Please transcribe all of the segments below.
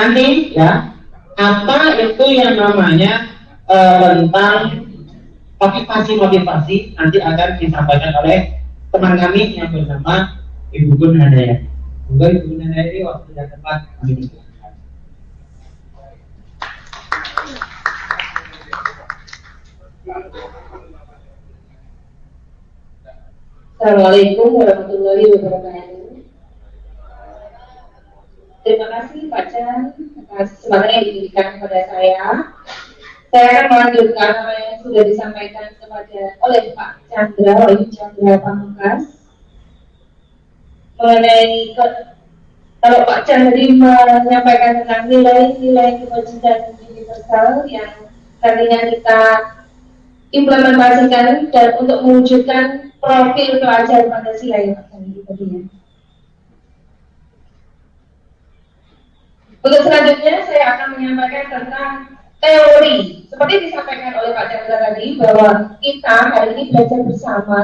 nanti ya apa itu yang namanya tentang motivasi nanti akan disampaikan oleh teman kami yang bernama Ibu Gun Handayani. Ibu Gun Handayani waktu dan tempat kami dipersilakan. Assalamualaikum warahmatullahi wabarakatuh. Terima kasih Pak Chan atas kesempatan yang diberikan kepada saya. Saya akan melanjutkan apa yang sudah disampaikan oleh Pak Chandra Pamungkas mengenai kalau Pak Chan tadi menyampaikan tentang nilai-nilai kebajikan universal yang nantinya kita implementasikan dan untuk mewujudkan profil pelajar Pancasila yang Pak Chan tadi ya. Untuk selanjutnya saya akan menyampaikan tentang teori. Seperti disampaikan oleh Pak Chandra tadi bahwa kita hari ini belajar bersama,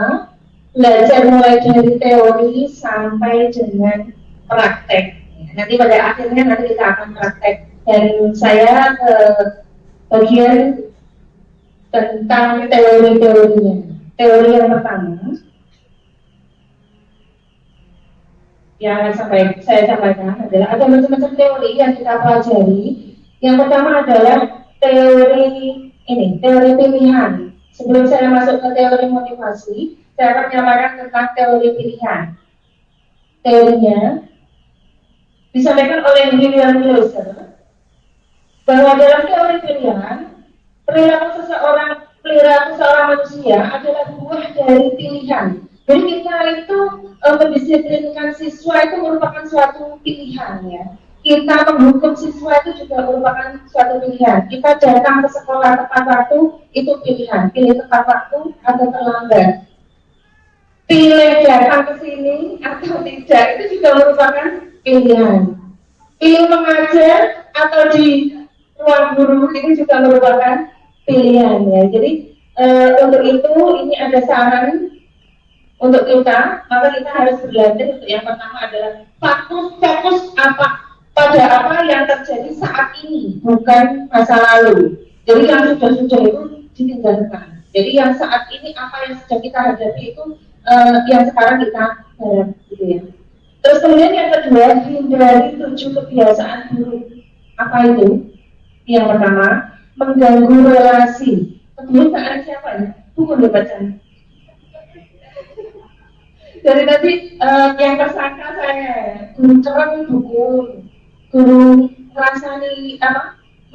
belajar mulai dari teori sampai dengan praktek. Nanti pada akhirnya nanti kita akan praktek. Dan saya ke bagian tentang teori-teorinya. Teori yang pertama yang saya sampaikan adalah ada macam-macam teori yang kita pelajari. Yang pertama adalah teori pilihan. Sebelum saya masuk ke teori motivasi, saya akan menyampaikan tentang teori pilihan. Teorinya disampaikan oleh William Clauser bahwa dalam teori pilihan, perilaku seorang manusia adalah buah dari pilihan. Jadi kita itu mendisiplinkan siswa itu merupakan suatu pilihan ya. Kita menghukum siswa itu juga merupakan suatu pilihan. Kita datang ke sekolah tepat waktu itu pilihan. Pilih tepat waktu atau terlambat. Pilih datang ke sini atau tidak itu juga merupakan pilihan. Pilih mengajar atau di ruang guru ini juga merupakan pilihan ya. Jadi untuk itu ini ada saran untuk kita, maka kita harus berlatih untuk yang pertama adalah fokus pada apa yang terjadi saat ini, bukan masa lalu. Jadi yang sudah-sudah itu ditinggalkan. Jadi yang saat ini apa yang sedang kita hadapi itu yang sekarang kita harap gitu ya. Terus kemudian yang kedua, hindari 7 kebiasaan buruk. Apa itu? Yang pertama, mengganggu relasi. Kebiasaan siapa ya? Bukan dibaca. Dari tadi yang tersangka saya guru cerem dukun, guru ngerasani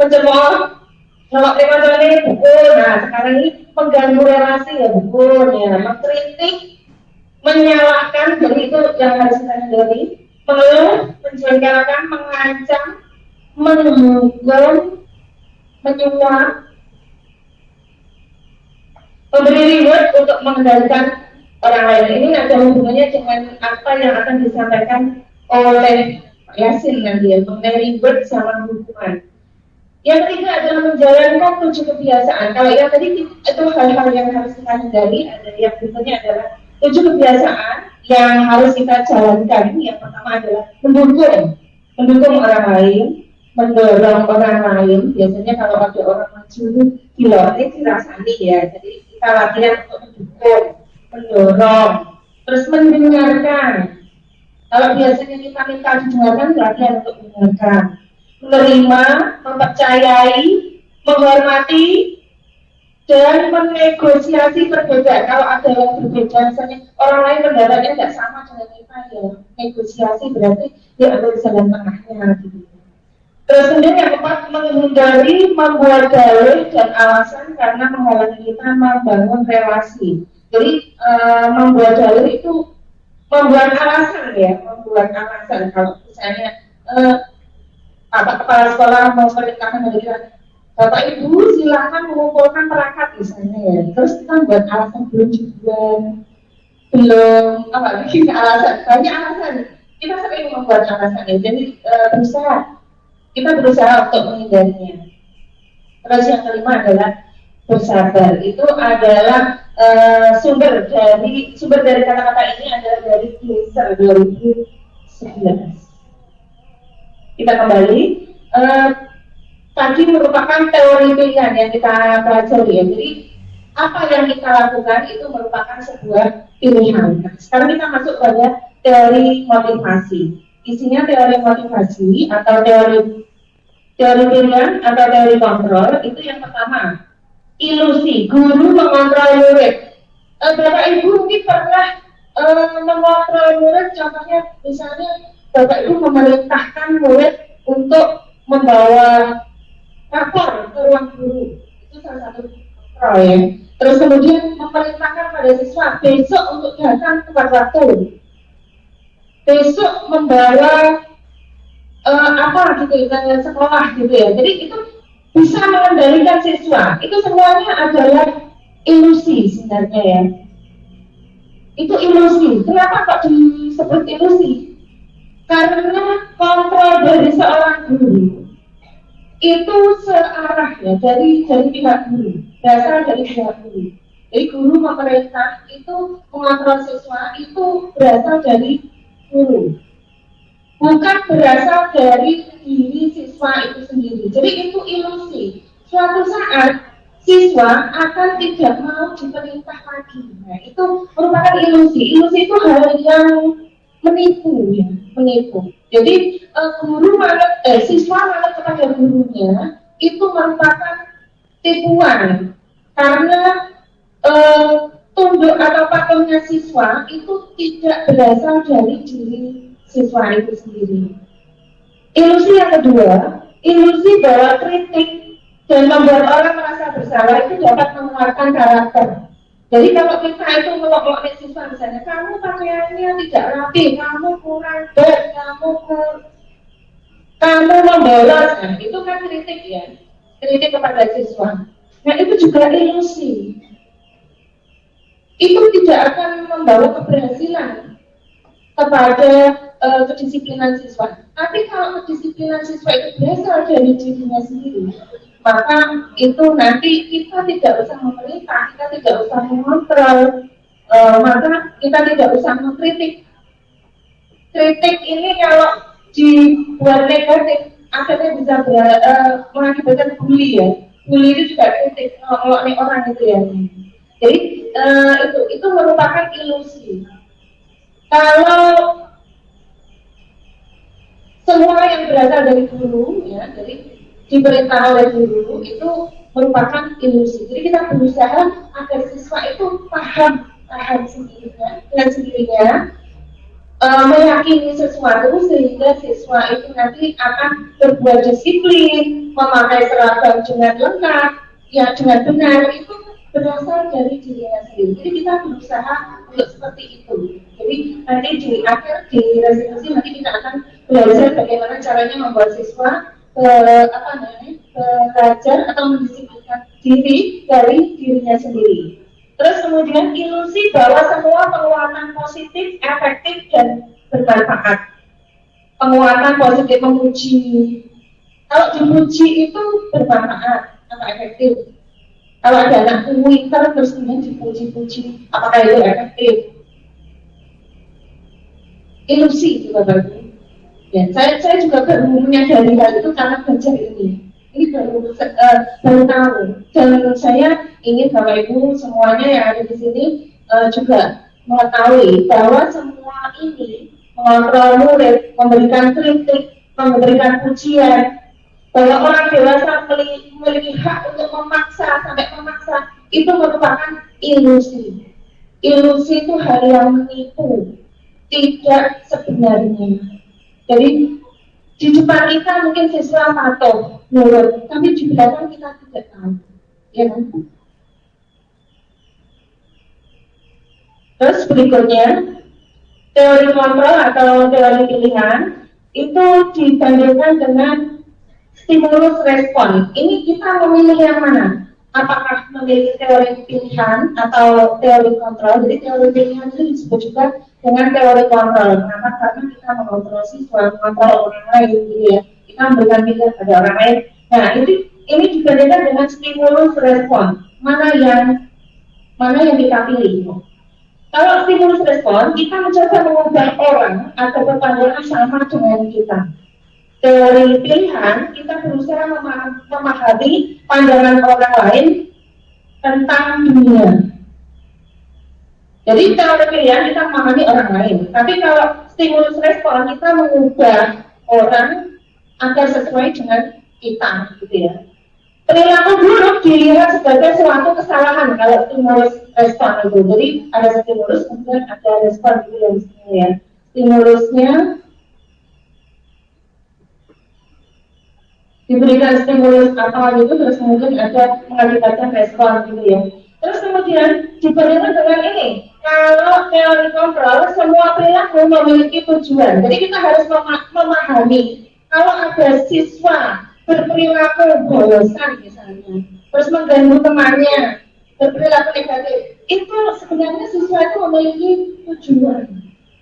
mencemooh kalau temanya dukun. Nah sekarang ini mengganggu relasi ya dukun ya, mengkritik, menyalahkan, jadi itu yang harus kita hindari. Mengeluh, menjengkelkan, mengancam, menghukum, menyuap, memberi reward untuk mengendalikan orang lain. Ini ada hubungannya dengan apa yang akan disampaikan oleh Pak Yasin nanti ya, mengenai reward sama hukuman. Yang ketiga adalah menjalankan 7 kebiasaan. Kalau yang tadi itu hal-hal yang harus kita hindari, ada yang berikutnya adalah 7 kebiasaan yang harus kita jalankan. Yang pertama adalah mendukung orang lain, mendorong orang lain. Biasanya kalau ada orang maju di luar ini dirasani ya. Jadi kita latihan untuk mendukung, mendorong, terus mendengarkan. Kalau biasanya kita minta didengarkan, latihan untuk mendengarkan, menerima, mempercayai, menghormati, dan menegosiasi perbedaan. Kalau ada yang berbeda, misalnya orang lain pendapatnya tidak sama dengan kita, ya negosiasi berarti dia ada di jalan tengahnya gitu. Terus kemudian yang keempat, menghindari membuat dalih dan alasan karena menghalangi kita membangun relasi. Jadi membuat dalih itu membuat alasan ya, kalau misalnya kepala sekolah mau perintahkan dari kita, Bapak Ibu silakan mengumpulkan perangkat misalnya ya. Terus kita buat alasan belum bikin alasan, banyak alasan. Kita sering membuat alasan ya. Jadi kita berusaha untuk menghindarinya. Terus yang kelima adalah bersabar. Itu adalah sumber dari kata-kata ini adalah dari Glaser 2011. Kita kembali, eh, tadi merupakan teori pilihan yang kita pelajari ya. Jadi apa yang kita lakukan itu merupakan sebuah pilihan. Nah, sekarang kita masuk pada teori motivasi. Isinya teori motivasi atau teori pilihan atau teori kontrol itu yang pertama, ilusi guru mengontrol murid. Bapak Ibu mungkin pernah mengontrol murid, contohnya misalnya Bapak Ibu memerintahkan murid untuk membawa rapor ke ruang guru, itu salah satu kontrol ya. Terus kemudian memerintahkan pada siswa besok untuk datang tepat waktu, besok membawa apa gitu ke sekolah gitu ya. Jadi itu bisa mengendalikan siswa. Itu semuanya adalah ilusi sebenarnya ya. Itu ilusi. Kenapa kok disebut ilusi? Karena kontrol dari seorang guru itu searah ya, dari pihak guru, berasal dari pihak guru. Jadi guru memerintah itu mengontrol siswa itu berasal dari guru, bukan berasal dari diri siswa itu sendiri. Jadi itu ilusi. Suatu saat siswa akan tidak mau diperintah lagi. Nah, itu merupakan ilusi. Ilusi itu hal yang menipu ya, menipu. Jadi siswa manut kepada gurunya itu merupakan tipuan karena tunduk atau patuhnya siswa itu tidak berasal dari diri siswa itu sendiri. Ilusi yang kedua, ilusi bahwa kritik dan membuat orang merasa bersalah itu dapat menguatkan karakter. Jadi kalau kita itu melok-melok siswa misalnya, kamu pakaiannya tidak rapi, kamu kurang baik, kamu membolos, nah, itu kan kritik ya, kritik kepada siswa. Nah itu juga ilusi. Itu tidak akan membawa keberhasilan kepada kedisiplinan siswa. Tapi kalau kedisiplinan siswa itu berasal dari dirinya sendiri, maka itu nanti kita tidak usah memerintah, kita tidak usah mengontrol, maka kita tidak usah mengkritik. Kritik ini kalau dibuat negatif, akhirnya bisa mengakibatkan bully ya. Bully itu juga kritik, kalau orang itu ya. Jadi itu merupakan ilusi. Kalau semua yang berasal dari guru, ya, jadi diperintah oleh guru itu merupakan ilusi. Jadi kita berusaha agar siswa itu paham sendirinya, meyakini sesuatu sehingga siswa itu nanti akan berbuat disiplin, memakai seragam dengan lengkap, ya dengan benar, itu berasal dari dirinya sendiri. Jadi kita berusaha untuk seperti itu. Jadi nanti di akhir di resolusi nanti kita akan belajar bagaimana caranya membuat siswa belajar atau mendisiplinkan diri dari dirinya sendiri. Terus kemudian ilusi bahwa semua penguatan positif, efektif dan bermanfaat. Penguatan positif memuji. Kalau dipuji itu bermanfaat atau efektif. Kalau ada anak pinter terus kemudian dipuji-puji, apakah itu efektif? Ilusi juga bagus. Ya, saya juga baru menyadari hal itu karena belajar ini. Ini baru tahu. Dan saya ingin Bapak Ibu semuanya yang ada di sini juga mengetahui bahwa semua ini mengontrol murid, memberikan kritik, memberikan pujian, bahwa orang dewasa memiliki hak untuk memaksa sampai memaksa itu merupakan ilusi. Ilusi itu hal yang menipu, tidak sebenarnya. Jadi di depan kita mungkin siswa patuh, nurut, tapi di belakang kita tidak tahu, ya kan? Terus berikutnya teori kontrol atau teori pilihan itu dibandingkan dengan stimulus respon. Ini kita memilih yang mana? Apakah memilih teori pilihan atau teori kontrol? Jadi teori pilihan itu disebut juga dengan teori kontrol. Kenapa? Karena kita mengontrol siswa, mengontrol orang lain, gitu ya. Kita memberikan pilihan pada orang lain. Nah, ini dibandingkan dengan stimulus respon. Mana yang kita pilih? Kalau stimulus respon, kita mencoba mengubah orang agar berpandangan sama dengan kita. teori pilihan, kita berusaha memahami pandangan orang lain tentang dunia. Jadi teori pilihan kita memahami orang lain, tapi kalau stimulus respon kita mengubah orang agar sesuai dengan kita, gitu ya. Perilaku buruk dilihat sebagai suatu kesalahan kalau stimulus respon itu. Jadi ada stimulus kemudian ada respon gitu ya. Stimulusnya diberikan stimulus apa gitu, terus kemudian ada mengakibatkan respon gitu ya. Terus kemudian dibandingkan dengan ini, kalau teori kontrol semua perilaku memiliki tujuan. Jadi kita harus memahami kalau ada siswa berperilaku bosan misalnya, terus mengganggu temannya, berperilaku negatif, itu sebenarnya siswa itu memiliki tujuan.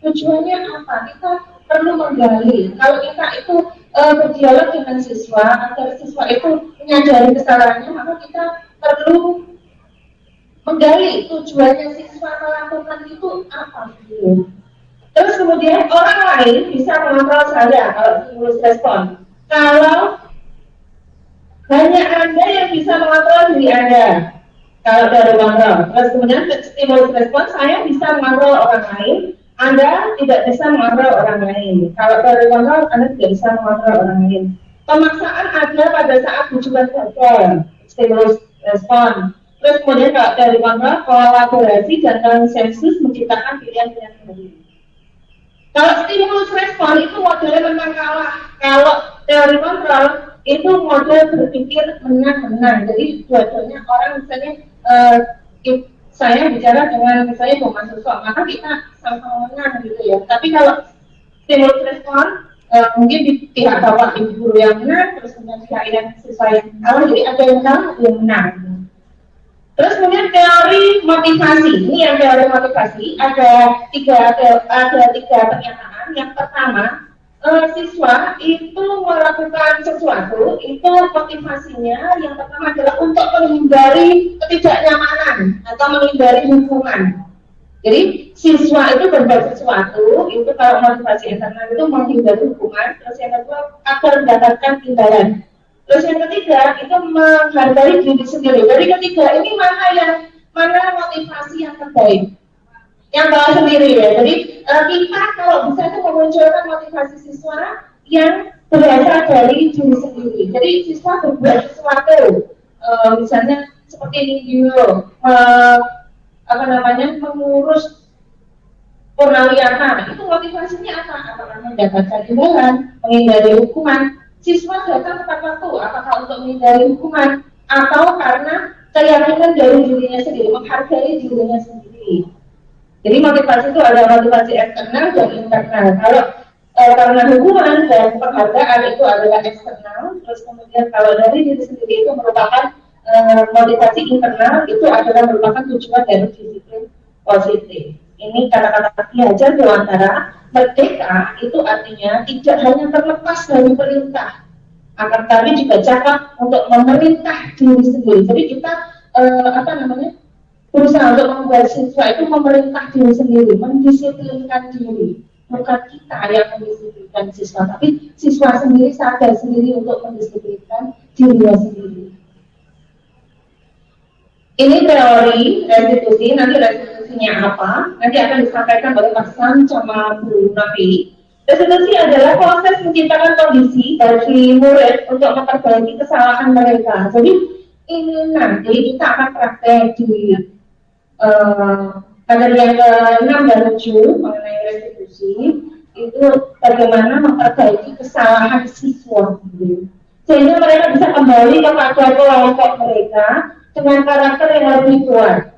Tujuannya apa? Kita perlu menggali. Kalau kita itu berdialog dengan siswa agar siswa itu menyadari kesalahannya, maka kita perlu menggali tujuannya siswa melakukan itu apa gitu. Terus kemudian orang lain bisa mengontrol saya kalau stimulus respon. Kalau hanya Anda yang bisa mengontrol diri Anda kalau dari kontrol. Terus kemudian stimulus respon, saya bisa mengontrol orang lain, Anda tidak bisa mengontrol orang lain. Kalau dari kontrol, Anda tidak bisa mengontrol orang lain. Pemaksaan ada pada saat tujuan gagal, stimulus respon. Terus kemudian kalau dari kontrol, kolaborasi dan konsensus menciptakan pilihan-pilihan baru. Kalau stimulus respon itu modelnya menang kalah. Kalau teori kontrol itu model berpikir menang-menang. Jadi dua-duanya orang misalnya saya bicara dengan misalnya Bung Mahasiswa, maka kita sama-sama menang gitu ya. Tapi kalau stimulus respon mungkin di pihak bapak ibu guru yang menang, terus kemudian pihak yang siswa yang kalah, jadi ada yang kalah, ada yang menang. Terus kemudian teori motivasi, ini yang teori motivasi ada tiga pernyataan. Yang pertama, siswa itu melakukan sesuatu, itu motivasinya yang pertama adalah untuk menghindari ketidaknyamanan atau menghindari hukuman. Jadi siswa itu berbuat sesuatu, itu kalau motivasi internal itu menghindari hukuman. Terus yang kedua, agar mendapatkan imbalan. Terus yang ketiga itu menghargai diri sendiri. Jadi ketiga ini mana motivasi yang terbaik, yang bawa sendiri ya. Jadi kita kalau bisa itu memunculkan motivasi siswa yang berasal dari diri sendiri. Jadi siswa berbuat sesuatu, misalnya seperti ini dulu, mengurus purnawiyata. Itu motivasinya apa? Apakah mendapatkan imbalan, menghindari hukuman? Siswa datang tepat waktu, apakah untuk menghindari hukuman atau karena keyakinan dari dirinya sendiri, menghargai dirinya sendiri. Jadi motivasi itu ada motivasi eksternal dan internal. Kalau karena hukuman dan penghargaan itu adalah eksternal, terus kemudian kalau dari diri sendiri itu merupakan motivasi internal, itu adalah merupakan tujuan dari disiplin positif. Ini kata-kata Ki Hajar Dewantara, merdeka itu artinya tidak hanya terlepas dari perintah, akan tetapi juga cakap untuk memerintah diri sendiri. Jadi kita berusaha untuk membuat siswa itu memerintah diri sendiri, mendisiplinkan diri. Bukan kita yang mendisiplinkan siswa, tapi siswa sendiri sadar sendiri untuk mendisiplinkan dirinya sendiri. Ini teori restitusi, nanti restitusinya apa? Nanti akan disampaikan oleh Pak Sam sama Bu Nafi. Restitusi adalah proses menciptakan kondisi bagi murid untuk memperbaiki kesalahan mereka. Jadi ini nanti kita akan praktek di pada yang ke-6 dan 7 mengenai restitusi, itu bagaimana memperbaiki kesalahan siswa. Sehingga mereka bisa kembali kepada kelompok mereka dengan karakter yang lebih kuat.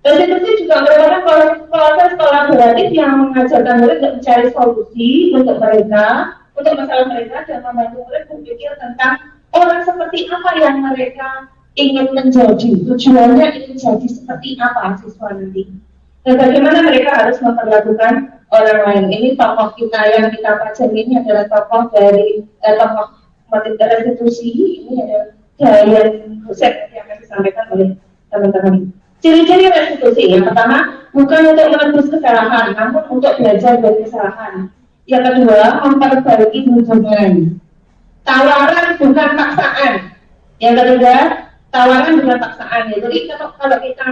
Restitusi juga merupakan proses kolaboratif yang mengajarkan murid untuk mencari solusi untuk mereka, untuk masalah mereka, dan membantu murid berpikir tentang orang seperti apa yang mereka ingin menjadi, tujuannya ingin jadi seperti apa siswa nanti, dan bagaimana mereka harus memperlakukan orang lain. Ini tokoh kita yang kita pelajari ini adalah tokoh dari tokoh restitusi. Ini adalah Dayan Hussein yang akan disampaikan oleh teman-teman. Ciri-ciri restitusi yang pertama, bukan untuk menebus kesalahan, namun untuk belajar dari kesalahan. Yang kedua, memperbaiki hubungan. Tawaran bukan paksaan. Yang ketiga, tawaran bukan paksaan. Ya. Jadi kalau kita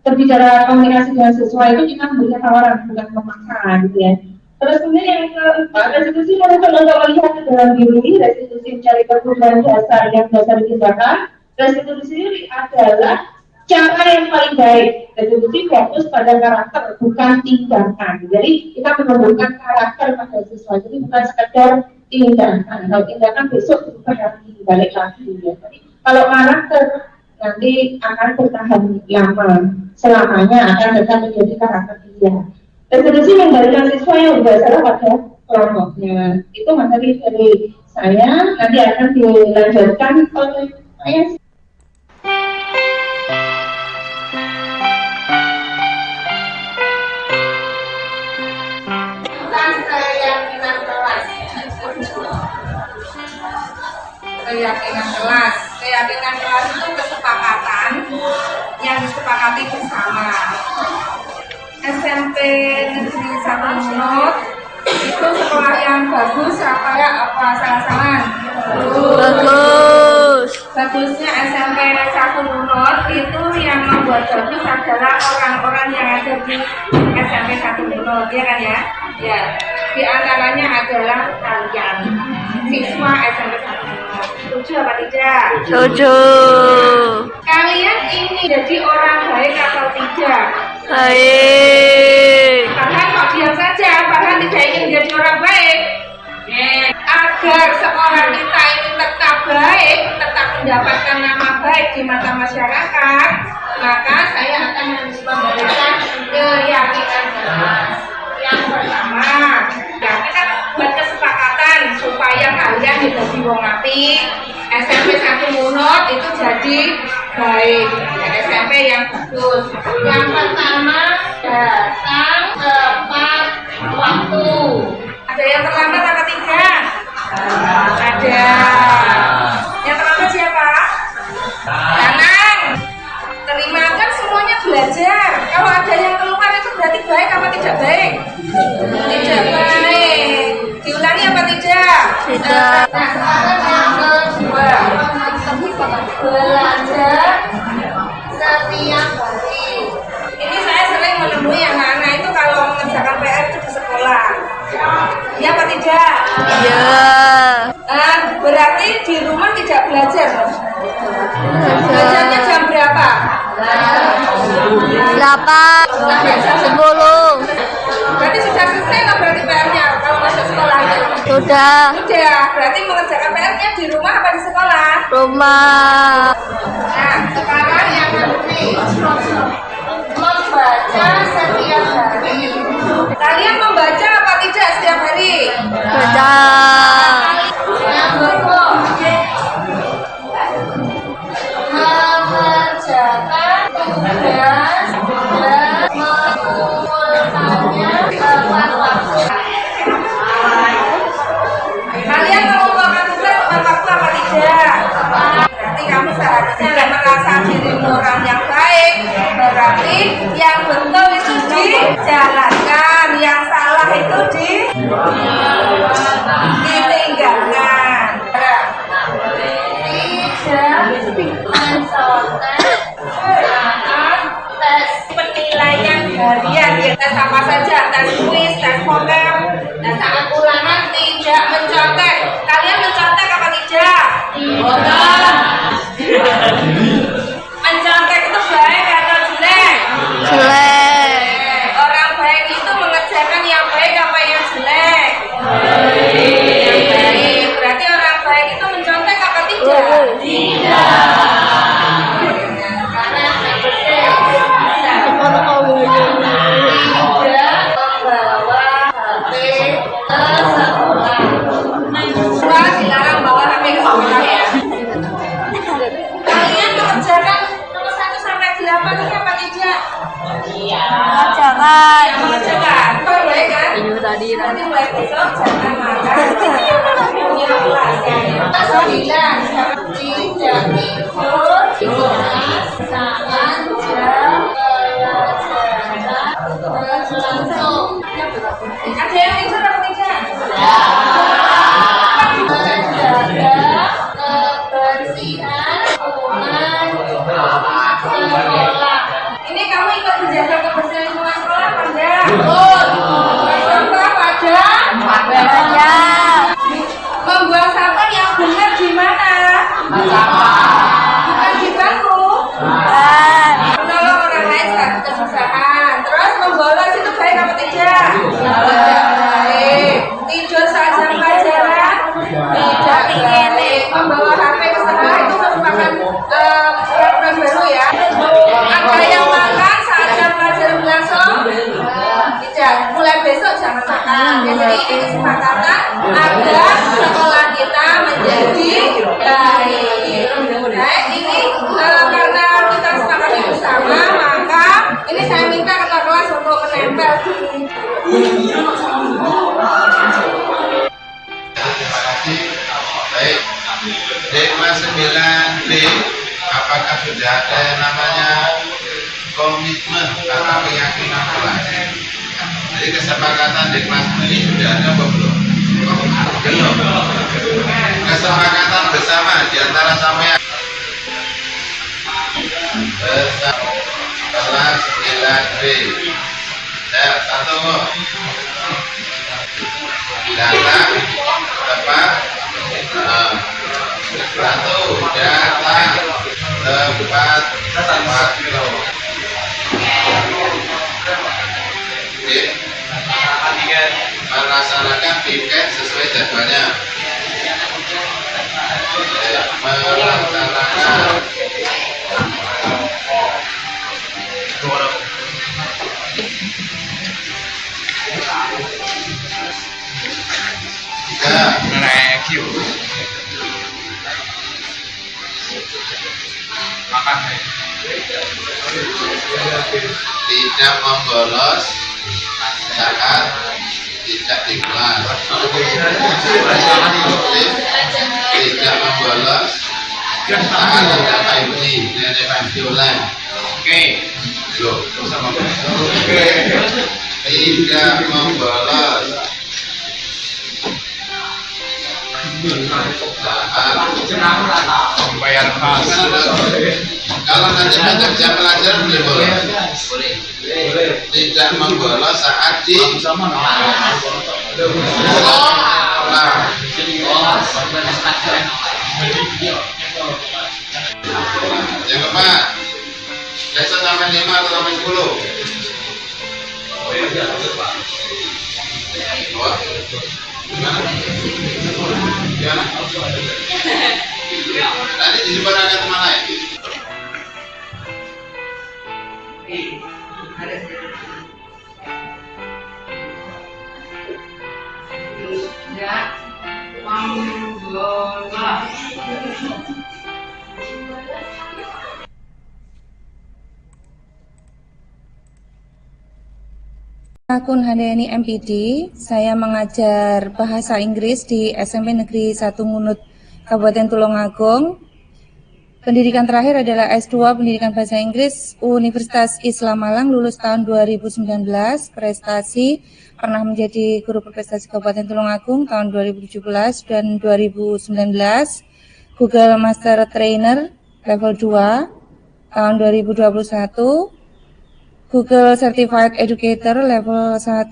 berbicara komunikasi dengan siswa itu kita memberikan tawaran bukan memaksa gitu ya. Terus kemudian yang keempat, restitusi merupakan untuk melihat ke dalam diri, restitusi mencari kebutuhan dasar yang dasar tindakan. Restitusi sendiri adalah cara yang paling baik. Restitusi fokus pada karakter, bukan tindakan. Jadi kita menumbuhkan karakter pada siswa. Jadi bukan sekedar tindakan. Kalau tindakan besok berubah lagi, balik lagi. Ya. Jadi kalau karakter nanti akan bertahan lama, selamanya akan tetap menjadi karakter dia. Restitusi memberikan siswa yang berdasar pada kelompoknya. Itu materi dari saya. Nanti akan dilanjutkan oleh saya. Keyakinan kelas. Keyakinan kelas itu kesepakatan yang disepakati bersama. SMP Negeri 1 Munut itu sekolah yang bagus apa salah-salah? Bagus. Bagusnya SMP 1 Munut itu yang membuat bagus adalah orang-orang yang ada di SMP 1 Munut, ya kan ya? Ya. Di antaranya adalah kalian, siswa SMP 1 Munut. Setuju apa tidak? Setuju. Kalian ingin jadi orang baik atau tidak? Baik. Farhan kok diam saja, Farhan tidak ingin menjadi orang baik. Agar seorang kita ini tetap baik, tetap mendapatkan nama baik di mata masyarakat, maka saya akan memberikan keyakinan kelas. Yang pertama, ya kita buat kesepakatan supaya kalian jadi wong apik. SMP 1 Munut itu jadi baik, ya, SMP yang bagus. Yang pertama, datang tepat waktu. Ada yang terlambat apa tidak? Ada. Yang terlambat siapa? Danang. Terimakan semuanya belajar. Kalau ada yang keluar itu berarti baik apa tidak baik? Tidak baik. Diulangi apa tidak? Tidak. Nah, sekarang yang kedua, belajar setiap hari. Ini saya sering menemui anak-anak itu kalau mengerjakan PR itu di sekolah. Ya apa tidak? Iya. Berarti di rumah tidak belajar. Belajarnya jam berapa? 8, 10. Berarti sudah selesai nggak berarti PR-nya kalau masuk sekolah itu? Sudah. Sudah, berarti mengerjakan PR-nya di rumah apa di sekolah? Rumah. Nah, sekarang yang kedua, membaca setiap hari. Kalian membaca apa tidak setiap hari? Baca. Yang kedua, mengerjakan tugas dan mengumpulkannya tepat waktu. Kalian mengumpulkan tugas tepat waktu apa tidak? Berarti kamu seharusnya merasa dirimu orang yang baik. Berarti yang betul itu dijalankan, yang salah itu ditinggalkan. Tidak mencontek saat tes penilaian harian. Tes apa saja, tes kuis, tes vocab, dan saat ulangan tidak mencontek. Kalian mencontek apa tidak? Mencontek itu baik atau jelek? Jelek. Orang baik itu mengerjakan yang baik apa yang jelek? Yang baik. Berarti orang baik itu mencontek apa tidak? Tidak. Karena tidak membawa HP ke sekolah. Sekolah dilarang bawa HP ke sekolah ya. Kalian mengerjakan nomor 1 sampai 8 ini apa tidak? Jangan. Mengerjakan. Baik kan? Tadi. Nanti mulai besok jangan makan. Punya kelas ya. 9 tidak ikut kelas saat jam pelajaran berlangsung. Ada yang tidur apa tidak? Menjaga kebersihan lingkungan sekolah. Ini kamu ikut menjaga kebersihan lingkungan sekolah apa enggak? Contoh pada membuang sampah yang benar di mana? Bukan di bangku. Menolong orang lain saat kesusahan. Terus membolos itu baik apa tidak? Tidak baik. Tidur saat jam pelajaran? Tidak baik. Membawa HP ke sekolah itu merupakan peraturan baru ya. Ada yang makan saat jam pelajaran berlangsung? Tidak. Mulai besok jangan makan. Jadi ini kesepakatan agar sekolah kita menjadi baik. Nah, ini karena kita sepakati bersama, maka ini saya minta ketua kelas untuk menempel. Terima kasih. Baik. Di kelas 9B, apakah sudah ada yang namanya komitmen atau keyakinan kelas? Jadi kesepakatan di kelas ini sudah ada apa belum? Belum. Kesepakatan bersama di antara sampean bersama kelas 9B. Ya, satu. Datang tepat. Satu. Datang tepat waktu. Melaksanakan piket sesuai jadwalnya. Melaksanakan tidak membolos saat tidak di kelas. Tidak membolos saat ada PMT, ada PMT online. Oke. Tidak membolos bayar khas. Kalau nanti macam jam pelajaran boleh bolos. Tidak membolos saat di yang keempat, lesson sampai 5 atau sampai 10. Gimana? Nanti disimpan akan teman lain. Tidak membolos. Akun Handayani MPD, saya mengajar bahasa Inggris di SMP Negeri 1 Ngunut, Kabupaten Tulungagung. Pendidikan terakhir adalah S2 Pendidikan Bahasa Inggris Universitas Islam Malang, lulus tahun 2019. Prestasi pernah menjadi guru berprestasi Kabupaten Tulungagung tahun 2017 dan 2019. Google Master Trainer level 2 tahun 2021. Google Certified Educator level 1,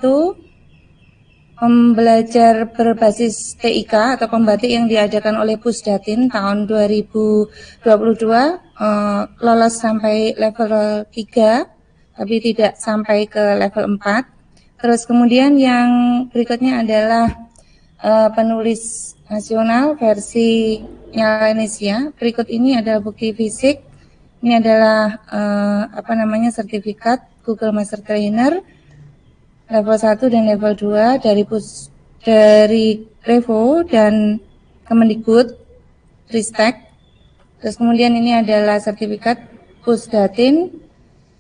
pembelajar berbasis TIK atau pembatik yang diadakan oleh Pusdatin tahun 2022, lolos sampai level 3, tapi tidak sampai ke level 4. Terus kemudian yang berikutnya adalah penulis nasional versi Indonesia. Berikut ini adalah bukti fisik. Ini adalah sertifikat Google Master Trainer level 1 dan level 2 dari Revo dan Kemendikbud Ristek. Terus kemudian ini adalah sertifikat Pusdatin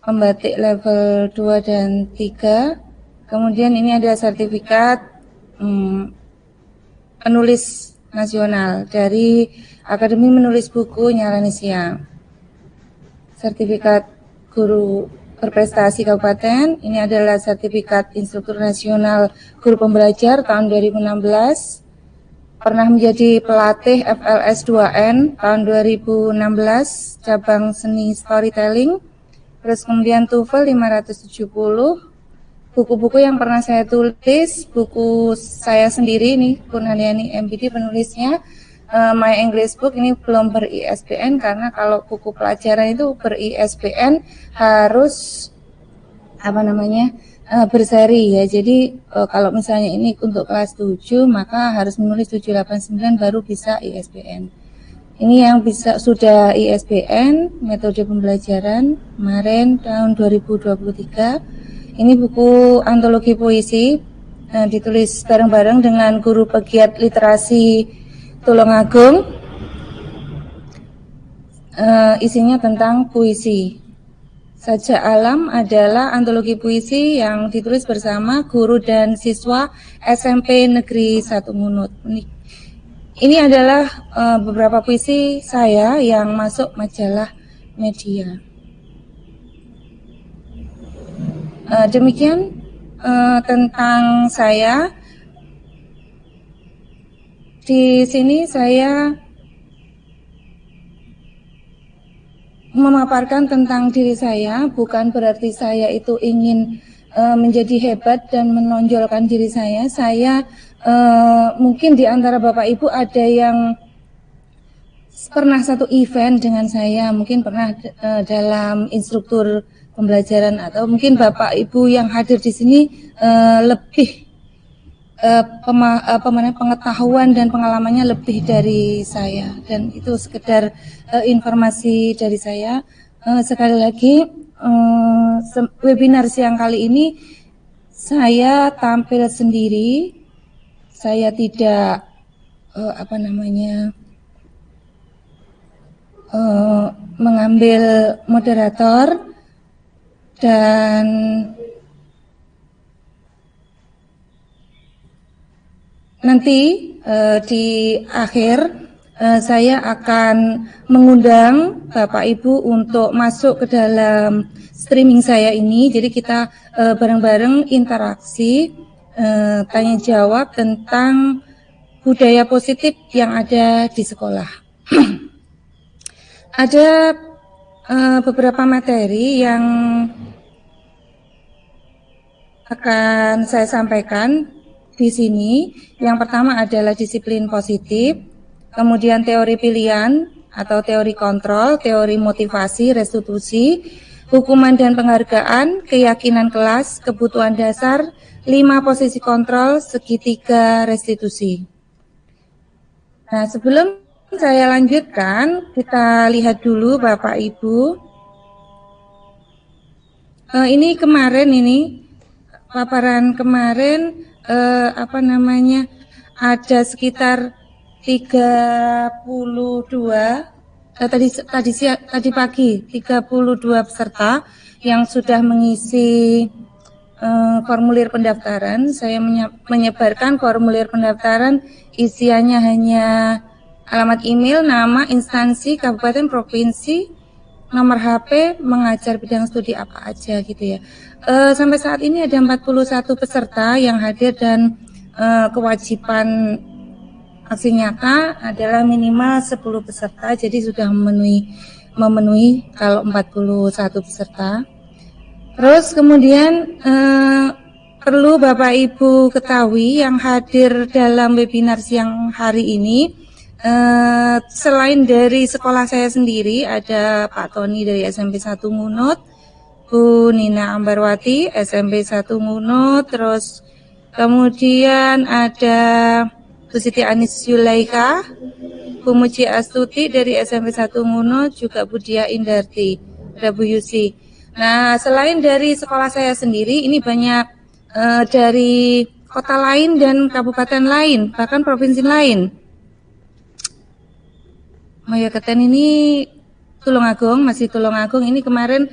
pembatik level 2 dan 3. Kemudian ini ada sertifikat penulis nasional dari Akademi Menulis Buku Indonesia. Sertifikat guru berprestasi kabupaten. Ini adalah sertifikat instruktur nasional guru pembelajar tahun 2016. Pernah menjadi pelatih FLS 2N tahun 2016 cabang seni storytelling. Terus kemudian TOEFL 570. Buku-buku yang pernah saya tulis, buku saya sendiri nih, Purnandayani MPD penulisnya, My English Book ini belum ber-ISBN karena kalau buku pelajaran itu ber-ISBN harus berseri ya. Jadi kalau misalnya ini untuk kelas 7 maka harus menulis 789 baru bisa ISBN. Ini yang bisa sudah ISBN metode pembelajaran kemarin tahun 2023. Ini buku antologi puisi ditulis bareng-bareng dengan guru pegiat literasi Tulungagung. Isinya tentang puisi. Sajak Alam adalah antologi puisi yang ditulis bersama guru dan siswa SMP Negeri 1 Ngunut. Ini adalah beberapa puisi saya yang masuk majalah Media. Demikian tentang saya. Di sini saya memaparkan tentang diri saya, bukan berarti saya itu ingin menjadi hebat dan menonjolkan diri saya. Saya mungkin di antara Bapak Ibu ada yang pernah satu event dengan saya, mungkin pernah dalam instruktur pembelajaran, atau mungkin Bapak Ibu yang hadir di sini lebih pengetahuan dan pengalamannya lebih dari saya, dan itu sekedar informasi dari saya. Sekali lagi webinar siang kali ini saya tampil sendiri, saya tidak mengambil moderator. Dan nanti di akhir saya akan mengundang Bapak Ibu untuk masuk ke dalam streaming saya ini. Jadi kita bareng-bareng interaksi, tanya jawab tentang budaya positif yang ada di sekolah. Ada beberapa materi yang akan saya sampaikan di sini. Yang pertama adalah disiplin positif, kemudian teori pilihan atau teori kontrol, teori motivasi, restitusi, hukuman dan penghargaan, keyakinan kelas, kebutuhan dasar, 5 posisi kontrol, segitiga restitusi. Nah, sebelum saya lanjutkan, kita lihat dulu Bapak Ibu. Ini kemarin paparan kemarin ada sekitar 32 tadi pagi 32 peserta yang sudah mengisi formulir pendaftaran. Saya menyebarkan formulir pendaftaran, isiannya hanya alamat email, nama, instansi, kabupaten, provinsi, nomor HP, mengajar bidang studi apa aja gitu ya. Sampai saat ini ada 41 peserta yang hadir dan kewajiban aksi nyata adalah minimal 10 peserta, jadi sudah memenuhi kalau 41 peserta. Terus kemudian perlu Bapak Ibu ketahui yang hadir dalam webinar siang hari ini, selain dari sekolah saya sendiri, ada Pak Tony dari SMP 1 Ngunut, Bu Nina Ambarwati SMP 1 Ngunut, terus kemudian ada Bu Siti Anis Yulaika, Bu Muji Astuti dari SMP 1 Ngunut, juga Bu Dia Indarti, ada Bu Yusi. Nah, selain dari sekolah saya sendiri, ini banyak dari kota lain dan kabupaten lain, bahkan provinsi lain. Mojokerto ini Tulungagung, masih Tulungagung. Ini kemarin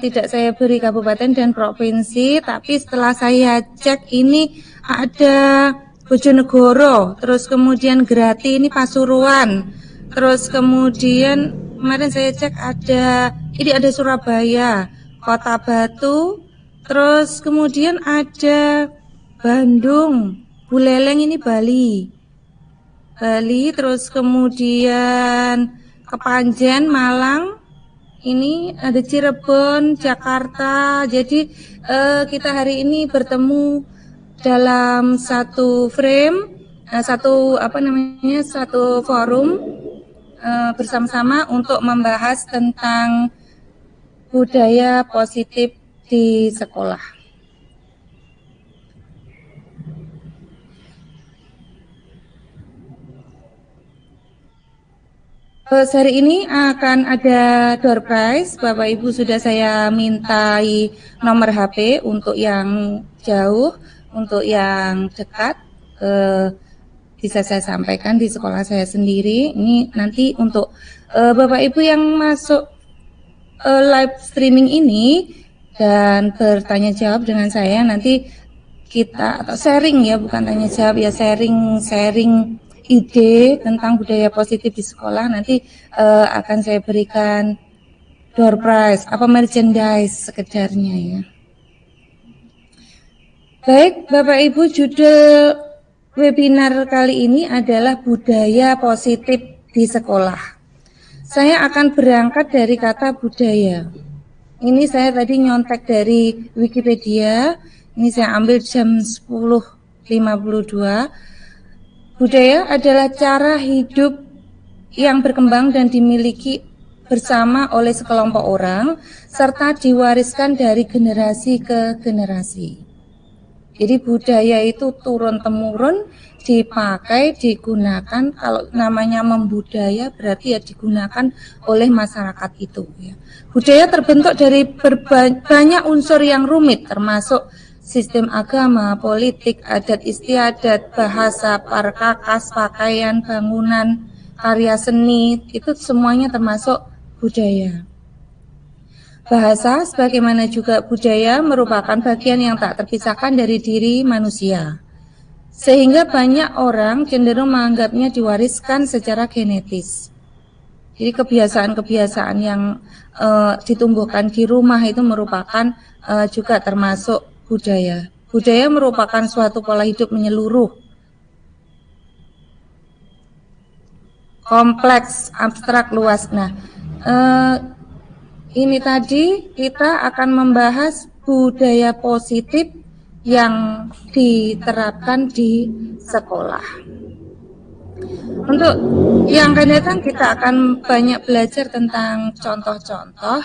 tidak saya beri kabupaten dan provinsi, tapi setelah saya cek ini ada Bojonegoro, terus kemudian Grati ini Pasuruan, terus kemudian kemarin saya cek ada Surabaya, Kota Batu, terus kemudian ada Bandung, Buleleng ini Bali, terus kemudian Kepanjen, Malang, ini ada Cirebon, Jakarta. Jadi kita hari ini bertemu dalam satu frame, satu forum bersama-sama untuk membahas tentang budaya positif di sekolah. Hari ini akan ada door prize. Bapak Ibu sudah saya mintai nomor HP untuk yang jauh, untuk yang dekat bisa saya sampaikan di sekolah saya sendiri. Ini nanti untuk Bapak Ibu yang masuk live streaming ini dan bertanya jawab dengan saya, nanti kita atau sharing ya, bukan tanya jawab ya, sharing ide tentang budaya positif di sekolah. Nanti akan saya berikan door prize, merchandise sekedarnya ya. Baik, Bapak Ibu, judul webinar kali ini adalah budaya positif di sekolah. Saya akan berangkat dari kata budaya. Ini saya tadi nyontek dari Wikipedia. Ini saya ambil jam 10.52. Budaya adalah cara hidup yang berkembang dan dimiliki bersama oleh sekelompok orang, serta diwariskan dari generasi ke generasi. Jadi budaya itu turun-temurun, dipakai, digunakan. Kalau namanya membudaya berarti ya digunakan oleh masyarakat itu. Ya. Budaya terbentuk dari banyak unsur yang rumit, termasuk sistem agama, politik, adat istiadat, bahasa, perkakas, pakaian, bangunan, karya seni, itu semuanya termasuk budaya. Bahasa, sebagaimana juga budaya, merupakan bagian yang tak terpisahkan dari diri manusia. Sehingga banyak orang cenderung menganggapnya diwariskan secara genetis. Jadi kebiasaan-kebiasaan yang ditumbuhkan di rumah itu merupakan juga termasuk budaya. Budaya merupakan suatu pola hidup menyeluruh, kompleks, abstrak, luas. Nah, ini tadi kita akan membahas budaya positif yang diterapkan di sekolah. Untuk yang akan datang kita akan banyak belajar tentang contoh-contoh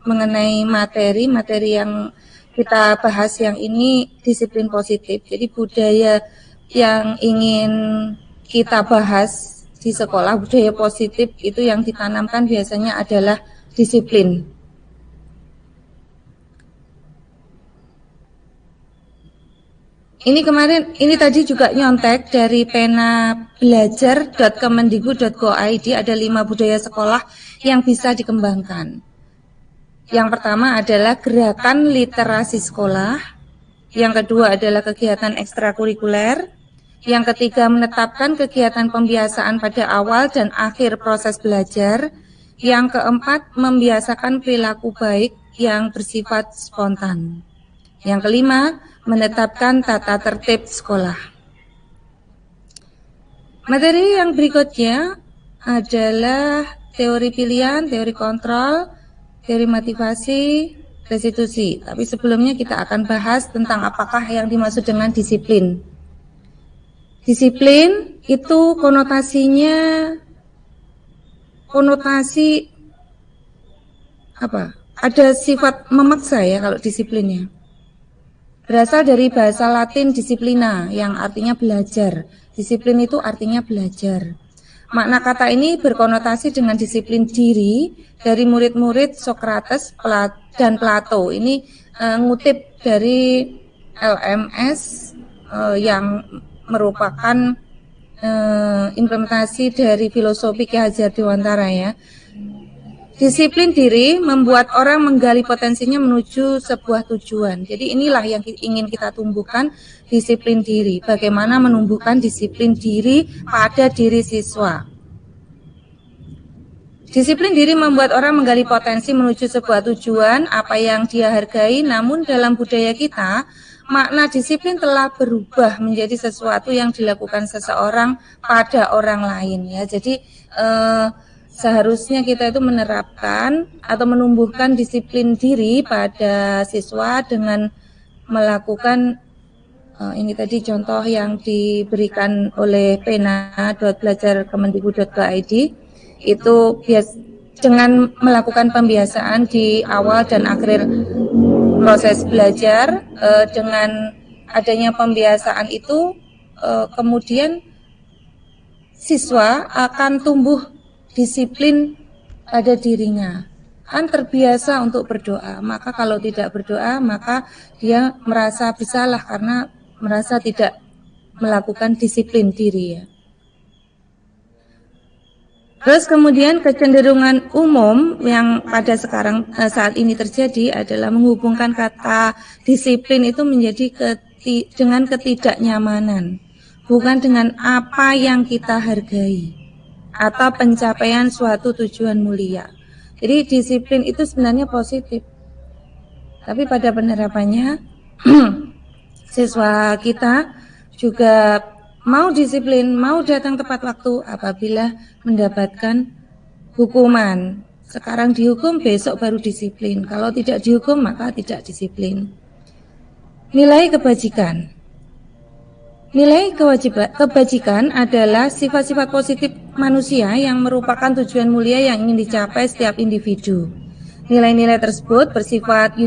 mengenai materi yang kita bahas yang ini disiplin positif. Jadi budaya yang ingin kita bahas di sekolah, budaya positif itu yang ditanamkan biasanya adalah disiplin. Ini tadi juga nyontek dari pena belajar.kemendikbud.go.id, ada 5 budaya sekolah yang bisa dikembangkan. Yang pertama adalah gerakan literasi sekolah. Yang kedua adalah kegiatan ekstrakurikuler. Yang ketiga menetapkan kegiatan pembiasaan pada awal dan akhir proses belajar. Yang keempat membiasakan perilaku baik yang bersifat spontan. Yang kelima menetapkan tata tertib sekolah. Materi yang berikutnya adalah teori pilihan, teori kontrol, teori motivasi, restitusi. Tapi sebelumnya kita akan bahas tentang apakah yang dimaksud dengan disiplin. Disiplin itu konotasi apa? Ada sifat memaksa ya kalau disiplinnya. Berasal dari bahasa Latin disiplina yang artinya belajar. Disiplin itu artinya belajar. Makna kata ini berkonotasi dengan disiplin diri dari murid-murid Socrates dan Plato. Ini ngutip dari LMS yang merupakan implementasi dari filosofi Ki Hajar Dewantara ya. Disiplin diri membuat orang menggali potensinya menuju sebuah tujuan. Jadi inilah yang ingin kita tumbuhkan, disiplin diri. Bagaimana menumbuhkan disiplin diri pada diri siswa. Disiplin diri membuat orang menggali potensi menuju sebuah tujuan, apa yang dia hargai, namun dalam budaya kita, makna disiplin telah berubah menjadi sesuatu yang dilakukan seseorang pada orang lain ya. Jadi seharusnya kita itu menerapkan atau menumbuhkan disiplin diri pada siswa dengan melakukan ini tadi contoh yang diberikan oleh pena.belajar.kemendikbud.go.id itu dengan melakukan pembiasaan di awal dan akhir proses belajar. Dengan adanya pembiasaan itu kemudian siswa akan tumbuh disiplin pada dirinya, kan terbiasa untuk berdoa. Maka kalau tidak berdoa maka dia merasa bersalah karena merasa tidak melakukan disiplin diri ya. Terus kemudian kecenderungan umum yang pada saat ini terjadi adalah menghubungkan kata disiplin itu menjadi dengan ketidaknyamanan, bukan dengan apa yang kita hargai atau pencapaian suatu tujuan mulia. Jadi disiplin itu sebenarnya positif, tapi pada penerapannya siswa kita juga mau disiplin, mau datang tepat waktu apabila mendapatkan hukuman. Sekarang dihukum, besok baru disiplin. Kalau tidak dihukum, maka tidak disiplin. Nilai kebajikan. Nilai kebajikan adalah sifat-sifat positif manusia yang merupakan tujuan mulia yang ingin dicapai setiap individu. Nilai-nilai tersebut bersifat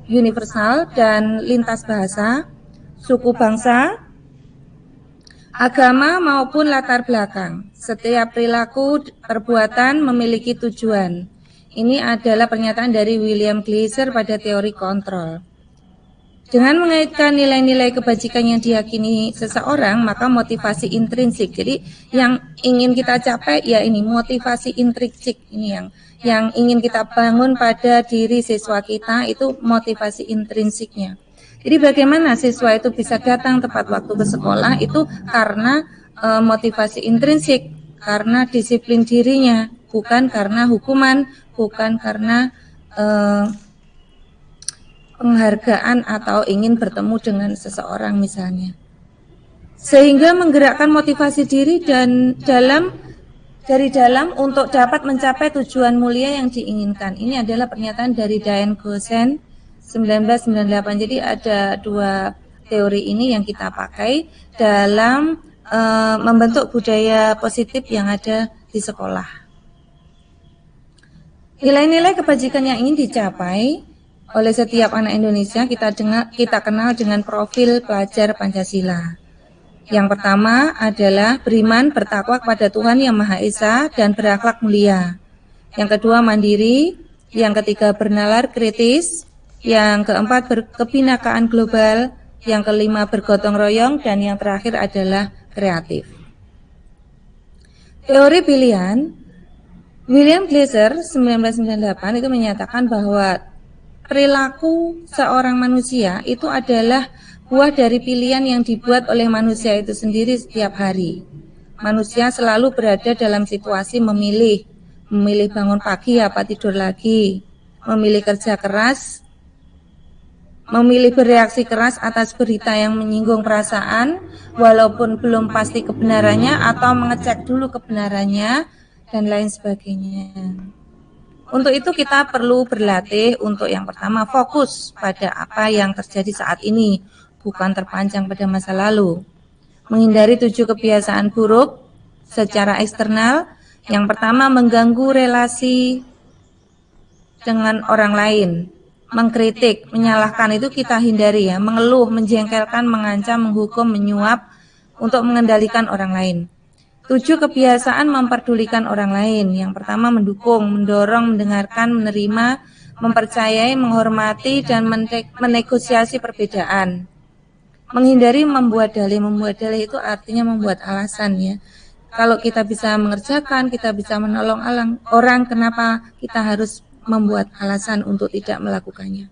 universal dan lintas bahasa, suku bangsa, agama maupun latar belakang. Setiap perilaku perbuatan memiliki tujuan. Ini adalah pernyataan dari William Gleiser pada teori kontrol. Dengan mengaitkan nilai-nilai kebajikan yang diyakini seseorang, maka motivasi intrinsik. Jadi yang ingin kita capai ya ini motivasi intrinsik ini yang ingin kita bangun pada diri siswa kita itu motivasi intrinsiknya. Jadi bagaimana siswa itu bisa datang tepat waktu ke sekolah itu karena motivasi intrinsik, karena disiplin dirinya, bukan karena hukuman, bukan karena penghargaan atau ingin bertemu dengan seseorang misalnya. Sehingga menggerakkan motivasi diri dan dari dalam untuk dapat mencapai tujuan mulia yang diinginkan. Ini adalah pernyataan dari Diane Gosen 1998. Jadi ada dua teori ini yang kita pakai dalam membentuk budaya positif yang ada di sekolah. Nilai-nilai kebajikan yang ingin dicapai oleh setiap anak Indonesia kita kenal dengan profil pelajar Pancasila. Yang pertama adalah beriman, bertakwa kepada Tuhan Yang Maha Esa dan berakhlak mulia. Yang kedua mandiri, yang ketiga bernalar kritis, yang keempat berkebinakaan global, yang kelima bergotong royong, dan yang terakhir adalah kreatif. Teori pilihan William Gleiser 1998 itu menyatakan bahwa perilaku seorang manusia itu adalah buah dari pilihan yang dibuat oleh manusia itu sendiri setiap hari. Manusia selalu berada dalam situasi memilih bangun pagi apa tidur lagi, memilih kerja keras, memilih bereaksi keras atas berita yang menyinggung perasaan walaupun belum pasti kebenarannya atau mengecek dulu kebenarannya dan lain sebagainya. Untuk itu kita perlu berlatih untuk yang pertama fokus pada apa yang terjadi saat ini, bukan terpancang pada masa lalu. Menghindari 7 kebiasaan buruk secara eksternal. Yang pertama mengganggu relasi dengan orang lain. Mengkritik, menyalahkan itu kita hindari ya, mengeluh, menjengkelkan, mengancam, menghukum, menyuap untuk mengendalikan orang lain. 7 kebiasaan memperdulikan orang lain. Yang pertama mendukung, mendorong, mendengarkan, menerima, mempercayai, menghormati, dan menegosiasi perbedaan. Menghindari membuat dalih. Membuat dalih itu artinya membuat alasan ya. Kalau kita bisa mengerjakan, kita bisa menolong orang, kenapa kita harus membuat alasan untuk tidak melakukannya?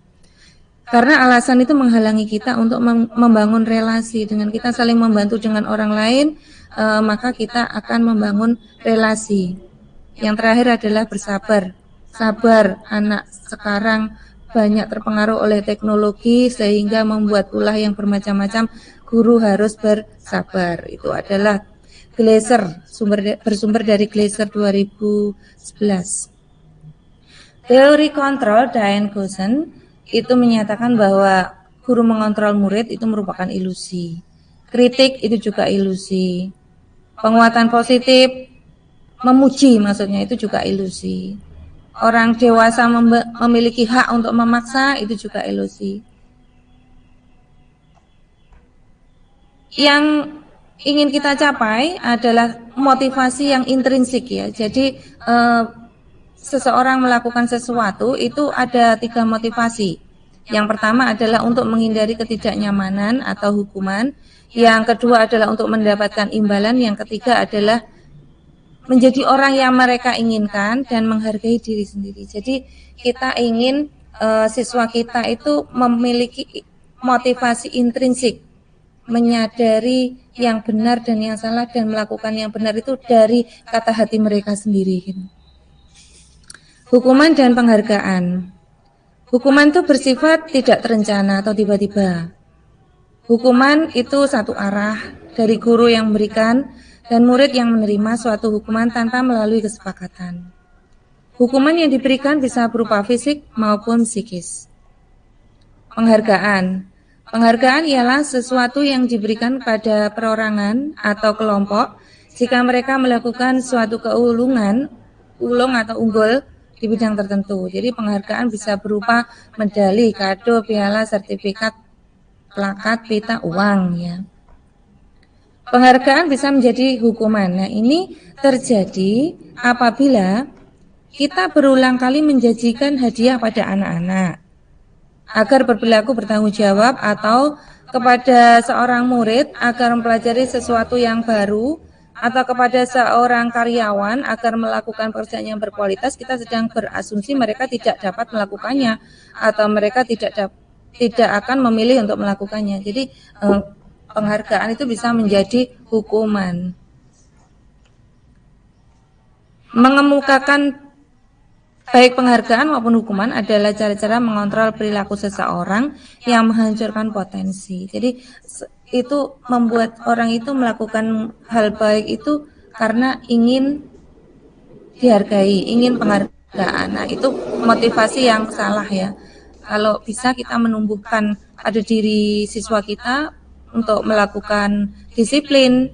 Karena alasan itu menghalangi kita untuk membangun relasi. Dengan kita saling membantu dengan orang lain, maka kita akan membangun relasi. Yang terakhir adalah bersabar. Sabar, anak sekarang banyak terpengaruh oleh teknologi sehingga membuat ulah yang bermacam-macam. Guru harus bersabar. Itu adalah Gleiser, bersumber dari Gleiser 2011. Teori kontrol Diane Goosen itu menyatakan bahwa guru mengontrol murid itu merupakan ilusi. Kritik itu juga ilusi. Penguatan positif, memuji maksudnya itu juga ilusi. Orang dewasa memiliki hak untuk memaksa itu juga ilusi. Yang ingin kita capai adalah motivasi yang intrinsik ya. Jadi seseorang melakukan sesuatu itu ada 3 motivasi. Yang pertama adalah untuk menghindari ketidaknyamanan atau hukuman. Yang kedua adalah untuk mendapatkan imbalan. Yang ketiga adalah menjadi orang yang mereka inginkan dan menghargai diri sendiri. Jadi kita ingin siswa kita itu memiliki motivasi intrinsik, menyadari yang benar dan yang salah dan melakukan yang benar itu dari kata hati mereka sendiri. Hukuman dan penghargaan. Hukuman itu bersifat tidak terencana atau tiba-tiba. Hukuman itu satu arah dari guru yang memberikan dan murid yang menerima suatu hukuman tanpa melalui kesepakatan. Hukuman yang diberikan bisa berupa fisik maupun psikis. Penghargaan. Penghargaan ialah sesuatu yang diberikan pada perorangan atau kelompok jika mereka melakukan suatu ulung atau unggul di bidang tertentu. Jadi penghargaan bisa berupa medali, kado, piala, sertifikat, plakat, pita, uang ya. Penghargaan bisa menjadi hukuman. Nah, ini terjadi apabila kita berulang kali menjanjikan hadiah pada anak-anak agar berperilaku bertanggung jawab atau kepada seorang murid agar mempelajari sesuatu yang baru atau kepada seorang karyawan agar melakukan pekerjaan yang berkualitas. Kita sedang berasumsi mereka tidak dapat melakukannya atau mereka tidak akan memilih untuk melakukannya. Jadi penghargaan itu bisa menjadi hukuman. Mengemukakan baik penghargaan maupun hukuman adalah cara-cara mengontrol perilaku seseorang yang menghancurkan potensi. Jadi itu membuat orang itu melakukan hal baik itu karena ingin dihargai, ingin penghargaan. Nah, itu motivasi yang salah ya. Kalau bisa kita menumbuhkan pada diri siswa kita untuk melakukan disiplin,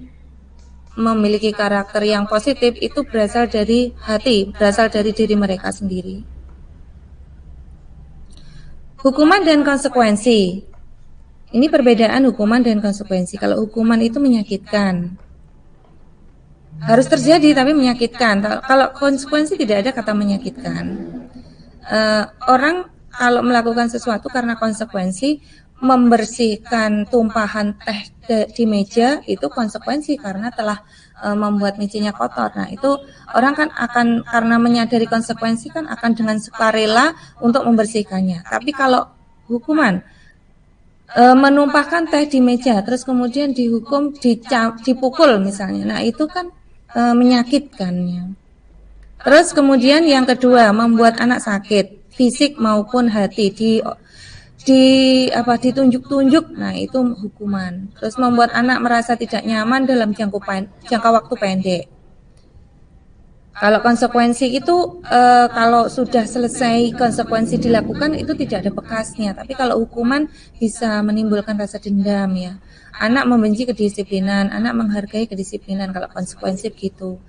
memiliki karakter yang positif, itu berasal dari hati, berasal dari diri mereka sendiri. Hukuman dan konsekuensi. Ini perbedaan hukuman dan konsekuensi. Kalau hukuman itu menyakitkan, harus terjadi tapi menyakitkan. Kalau konsekuensi tidak ada kata menyakitkan. Orang kalau melakukan sesuatu karena konsekuensi, membersihkan tumpahan teh di meja itu konsekuensi karena telah membuat mejanya kotor. Nah, itu orang kan akan karena menyadari konsekuensi kan akan dengan sukarela untuk membersihkannya. Tapi kalau hukuman menumpahkan teh di meja terus kemudian dihukum dipukul misalnya. Nah, itu kan menyakitkannya. Terus kemudian yang kedua, membuat anak sakit fisik maupun hati ditunjuk-tunjuk, nah itu hukuman. Terus membuat anak merasa tidak nyaman dalam jangka waktu pendek. Kalau konsekuensi itu kalau sudah selesai konsekuensi dilakukan itu tidak ada bekasnya. Tapi kalau hukuman bisa menimbulkan rasa dendam ya. Anak membenci kedisiplinan, anak menghargai kedisiplinan. Kalau konsekuensi begitu.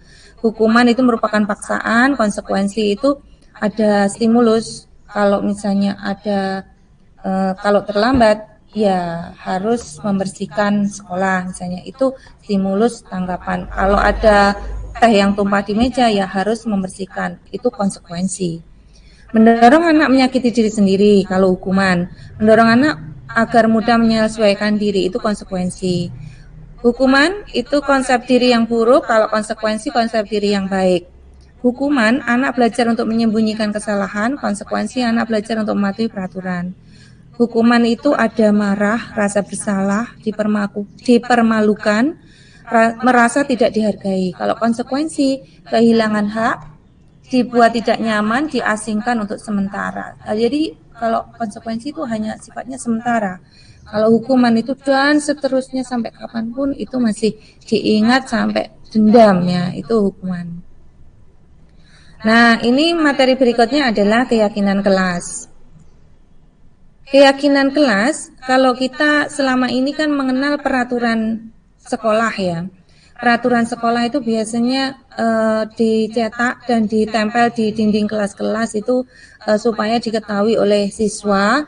Hukuman itu merupakan paksaan, konsekuensi itu ada stimulus. Kalau misalnya ada kalau terlambat ya harus membersihkan sekolah misalnya, itu stimulus tanggapan. Kalau ada teh yang tumpah di meja ya harus membersihkan, itu konsekuensi. Mendorong anak menyakiti diri sendiri kalau hukuman. Mendorong anak agar mudah menyesuaikan diri itu konsekuensi. Hukuman itu konsep diri yang buruk, kalau konsekuensi konsep diri yang baik. Hukuman anak belajar untuk menyembunyikan kesalahan, konsekuensi anak belajar untuk mematuhi peraturan. Hukuman itu ada marah, rasa bersalah, dipermalukan, merasa tidak dihargai. Kalau konsekuensi, kehilangan hak, dibuat tidak nyaman, diasingkan untuk sementara. Jadi kalau konsekuensi itu hanya sifatnya sementara. Kalau hukuman itu dan seterusnya sampai kapanpun itu masih diingat sampai dendam ya, itu hukuman. Nah, ini materi berikutnya adalah keyakinan kelas. Keyakinan kelas, kalau kita selama ini kan mengenal peraturan sekolah ya. Peraturan sekolah itu biasanya dicetak dan ditempel di dinding kelas-kelas itu supaya diketahui oleh siswa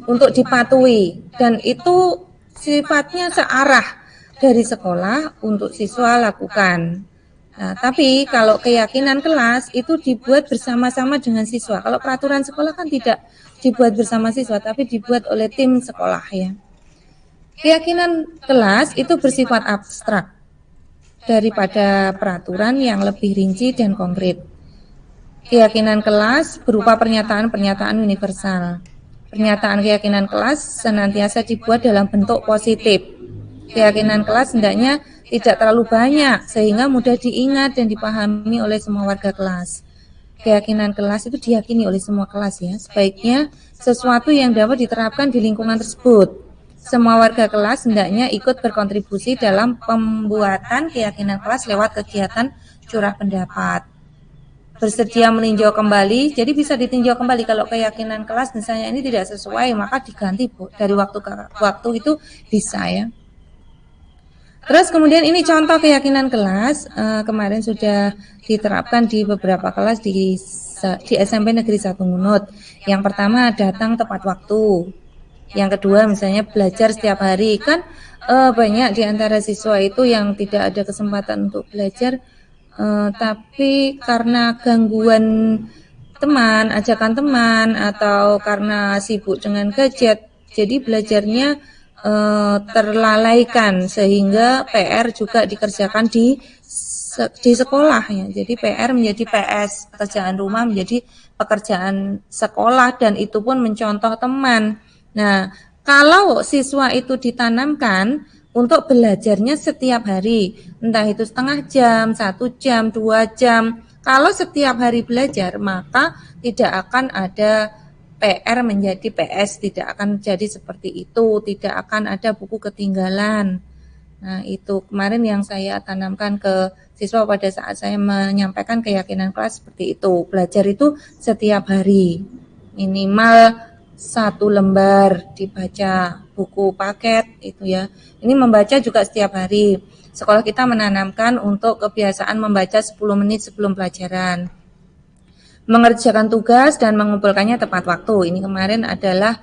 untuk dipatuhi, dan itu sifatnya searah dari sekolah untuk siswa lakukan. Nah, tapi kalau keyakinan kelas itu dibuat bersama-sama dengan siswa. Kalau peraturan sekolah kan tidak dibuat bersama siswa, tapi dibuat oleh tim sekolah ya. Keyakinan kelas itu bersifat abstrak daripada peraturan yang lebih rinci dan konkret. Keyakinan kelas berupa pernyataan-pernyataan universal. Pernyataan keyakinan kelas senantiasa dibuat dalam bentuk positif. Keyakinan kelas hendaknya tidak terlalu banyak sehingga mudah diingat dan dipahami oleh semua warga kelas. Keyakinan kelas itu diyakini oleh semua kelas ya. Sebaiknya sesuatu yang dapat diterapkan di lingkungan tersebut. Semua warga kelas hendaknya ikut berkontribusi dalam pembuatan keyakinan kelas lewat kegiatan curah pendapat. Bersedia meninjau kembali, jadi bisa ditinjau kembali kalau keyakinan kelas misalnya ini tidak sesuai, maka diganti dari waktu ke waktu, itu bisa ya. Terus kemudian ini contoh keyakinan kelas, kemarin sudah diterapkan di beberapa kelas di SMP Negeri 1 Ngunut. Yang pertama, datang tepat waktu. Yang kedua, misalnya belajar setiap hari. Kan banyak di antara siswa itu yang tidak ada kesempatan untuk belajar, tapi karena gangguan teman, ajakan teman, atau karena sibuk dengan gadget, jadi belajarnya terlalaikan sehingga PR juga dikerjakan di sekolah ya. Jadi PR menjadi PS, pekerjaan rumah menjadi pekerjaan sekolah, dan itu pun mencontoh teman. Nah, kalau siswa itu ditanamkan untuk belajarnya setiap hari, entah itu setengah jam, 1 jam, 2 jam, kalau setiap hari belajar, maka tidak akan ada PR menjadi PS, tidak akan jadi seperti itu, tidak akan ada buku ketinggalan. Nah, itu kemarin yang saya tanamkan ke siswa pada saat saya menyampaikan keyakinan kelas seperti itu. Belajar itu setiap hari, minimal 1 lembar dibaca, buku paket itu ya. Ini membaca juga setiap hari. Sekolah kita menanamkan untuk kebiasaan membaca 10 menit sebelum pelajaran. Mengerjakan tugas dan mengumpulkannya tepat waktu. Ini kemarin adalah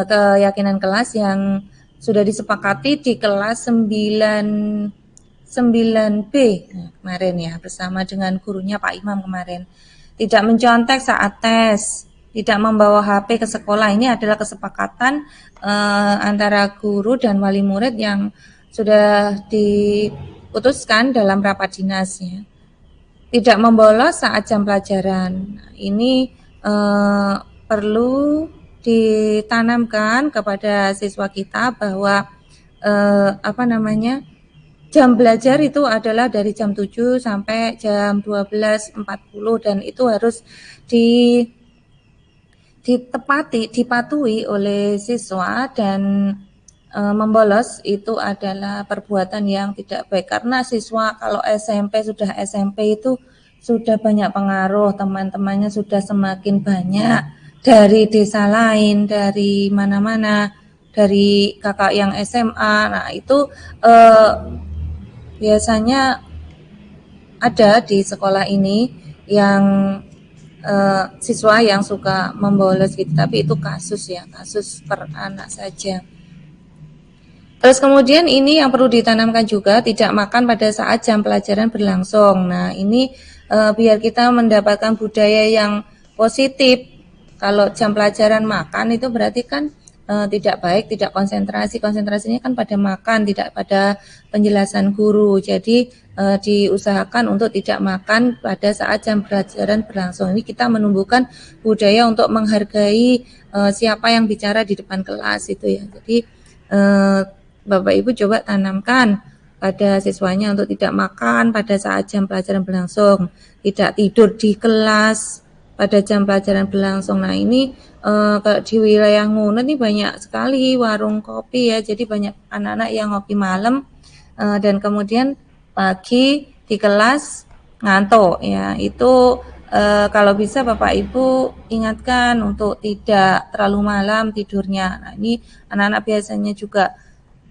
keyakinan kelas yang sudah disepakati di kelas 9B kemarin ya, bersama dengan gurunya Pak Imam kemarin. Tidak mencontek saat tes, tidak membawa HP ke sekolah. Ini adalah kesepakatan antara guru dan wali murid yang sudah diputuskan dalam rapat dinas ya. Tidak membolos saat jam pelajaran. Ini perlu ditanamkan kepada siswa kita bahwa jam belajar itu adalah dari jam 7 sampai jam 12.40, dan itu harus dipatuhi oleh siswa, dan membolos itu adalah perbuatan yang tidak baik, karena siswa kalau sudah SMP itu sudah banyak pengaruh, teman-temannya sudah semakin banyak dari desa lain, dari mana-mana, dari kakak yang SMA. Nah, itu biasanya ada di sekolah ini yang siswa yang suka membolos gitu, tapi itu kasus per anak saja. Terus kemudian ini yang perlu ditanamkan juga, tidak makan pada saat jam pelajaran berlangsung. Nah, ini biar kita mendapatkan budaya yang positif. Kalau jam pelajaran makan itu berarti kan tidak baik, tidak konsentrasi. Konsentrasinya kan pada makan, tidak pada penjelasan guru. Jadi diusahakan untuk tidak makan pada saat jam pelajaran berlangsung. Ini kita menumbuhkan budaya untuk menghargai siapa yang bicara di depan kelas itu ya. Jadi Bapak Ibu coba tanamkan pada siswanya untuk tidak makan pada saat jam pelajaran berlangsung, tidak tidur di kelas pada jam pelajaran berlangsung. Nah ini kalau di wilayah Ngunut ini banyak sekali warung kopi ya, jadi banyak anak-anak yang ngopi malam dan kemudian pagi di kelas ngantuk ya. Itu kalau bisa Bapak Ibu ingatkan untuk tidak terlalu malam tidurnya. Nah ini anak-anak biasanya juga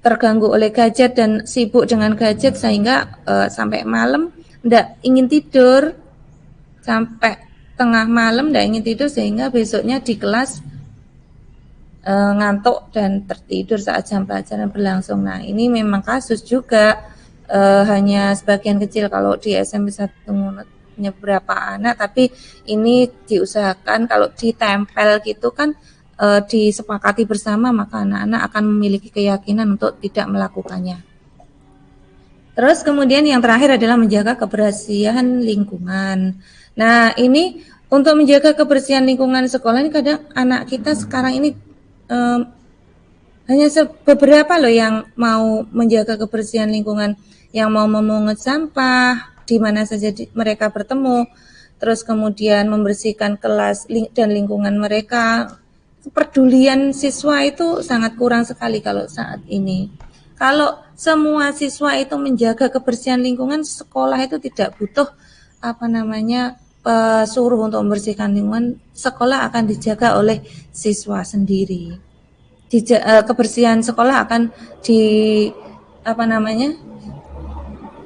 terganggu oleh gadget dan sibuk dengan gadget sehingga sampai malam tidak ingin tidur, sampai tengah malam tidak ingin tidur sehingga besoknya di kelas ngantuk dan tertidur saat jam pelajaran berlangsung. Nah ini memang kasus juga, hanya sebagian kecil kalau di SMP 1 Ngunut punya beberapa anak, tapi ini diusahakan kalau ditempel gitu kan disepakati bersama, maka anak-anak akan memiliki keyakinan untuk tidak melakukannya. Terus kemudian yang terakhir adalah menjaga kebersihan lingkungan. Nah ini untuk menjaga kebersihan lingkungan sekolah ini kadang anak kita sekarang ini hanya beberapa loh yang mau menjaga kebersihan lingkungan, yang mau memungut sampah di mana saja mereka bertemu, terus kemudian membersihkan kelas dan lingkungan mereka. Kepedulian siswa itu sangat kurang sekali kalau saat ini. Kalau semua siswa itu menjaga kebersihan lingkungan, sekolah itu tidak butuh suruh untuk membersihkan lingkungan. Sekolah akan dijaga oleh siswa sendiri. Kebersihan sekolah akan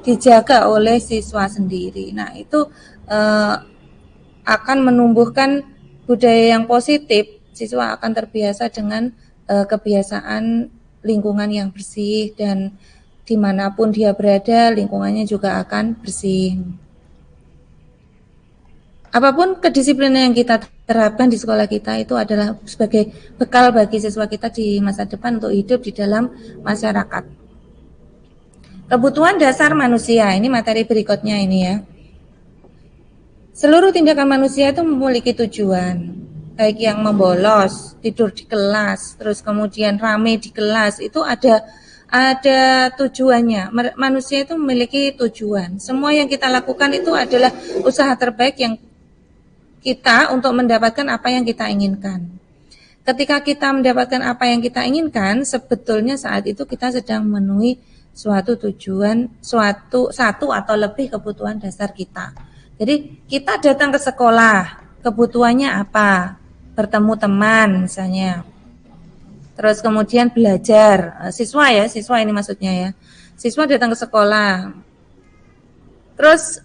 dijaga oleh siswa sendiri. Nah itu akan menumbuhkan budaya yang positif. Siswa akan terbiasa dengan kebiasaan lingkungan yang bersih dan dimanapun dia berada lingkungannya juga akan bersih. Apapun kedisiplinan yang kita terapkan di sekolah kita itu adalah sebagai bekal bagi siswa kita di masa depan untuk hidup di dalam masyarakat. Kebutuhan dasar manusia, ini materi berikutnya ini ya. Seluruh tindakan manusia itu memiliki tujuan. Baik yang membolos, tidur di kelas, terus kemudian rame di kelas, itu ada tujuannya. Manusia itu memiliki tujuan. Semua yang kita lakukan itu adalah usaha terbaik yang kita untuk mendapatkan apa yang kita inginkan. Ketika kita mendapatkan apa yang kita inginkan, sebetulnya saat itu kita sedang memenuhi suatu tujuan, satu atau lebih kebutuhan dasar kita. Jadi kita datang ke sekolah, kebutuhannya apa? Bertemu teman misalnya, terus kemudian belajar, siswa ini maksudnya ya, siswa datang ke sekolah, terus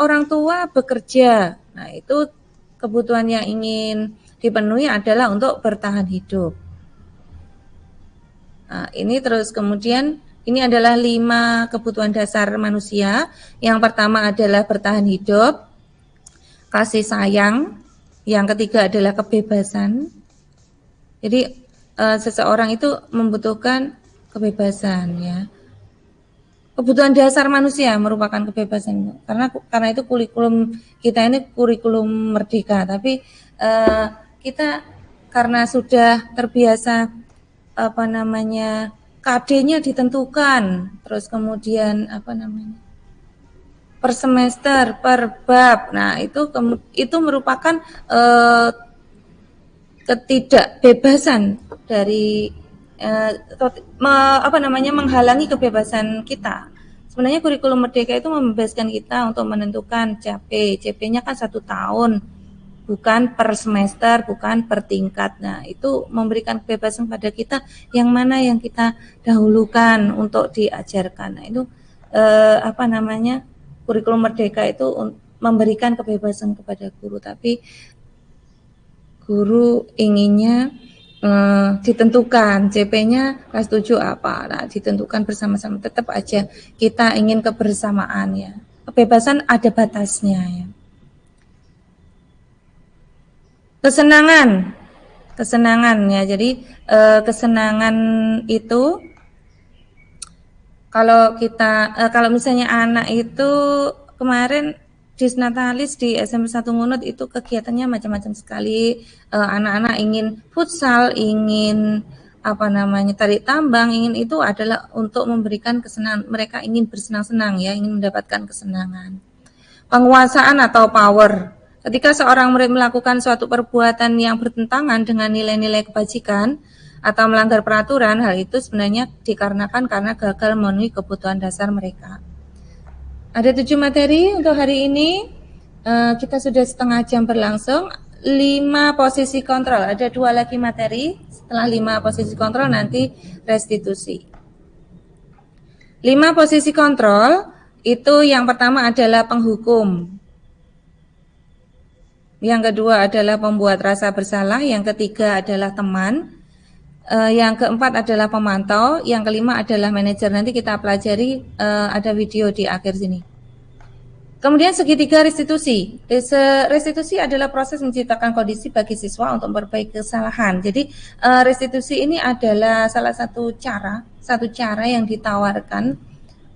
orang tua bekerja, nah itu kebutuhan yang ingin dipenuhi adalah untuk bertahan hidup. Nah, ini terus kemudian ini adalah 5 kebutuhan dasar manusia. Yang pertama adalah bertahan hidup, kasih sayang. Yang ketiga adalah kebebasan. Jadi seseorang itu membutuhkan kebebasan ya. Kebutuhan dasar manusia merupakan kebebasan. Karena itu kurikulum kita ini kurikulum merdeka. Tapi kita karena sudah terbiasa KD-nya ditentukan, terus kemudian per semester, per bab. Nah, itu merupakan ketidakbebasan dari menghalangi kebebasan kita. Sebenarnya kurikulum merdeka itu membebaskan kita untuk menentukan CP. CP-nya kan 1 tahun, bukan per semester, bukan per tingkat. Nah, itu memberikan kebebasan pada kita yang mana yang kita dahulukan untuk diajarkan. Nah, itu kurikulum merdeka itu memberikan kebebasan kepada guru, tapi guru inginnya ditentukan CP-nya kelas 7 apa, nah, ditentukan bersama-sama. Tetap aja kita ingin kebersamaan ya. Kebebasan ada batasnya ya. Kesenangan ya. Jadi kesenangan itu kalau misalnya anak itu kemarin disnatalis di SMP 1 Ngunut itu kegiatannya macam-macam sekali. Anak-anak ingin futsal, ingin tarik tambang, ingin itu adalah untuk memberikan kesenangan. Mereka ingin bersenang-senang ya, ingin mendapatkan kesenangan. Penguasaan atau power. Ketika seorang murid melakukan suatu perbuatan yang bertentangan dengan nilai-nilai kebajikan atau melanggar peraturan, hal itu sebenarnya dikarenakan karena gagal memenuhi kebutuhan dasar mereka. Ada 7 materi untuk hari ini. Kita sudah setengah jam berlangsung. 5 posisi kontrol, ada 2 lagi materi. Setelah 5 posisi kontrol nanti restitusi. 5 posisi kontrol itu yang pertama adalah penghukum, yang kedua adalah pembuat rasa bersalah, yang ketiga adalah teman, yang keempat adalah pemantau, yang kelima adalah manajer. Nanti kita pelajari, ada video di akhir sini. Kemudian segitiga restitusi. Restitusi adalah proses menciptakan kondisi bagi siswa untuk memperbaiki kesalahan. Jadi restitusi ini adalah salah satu cara yang ditawarkan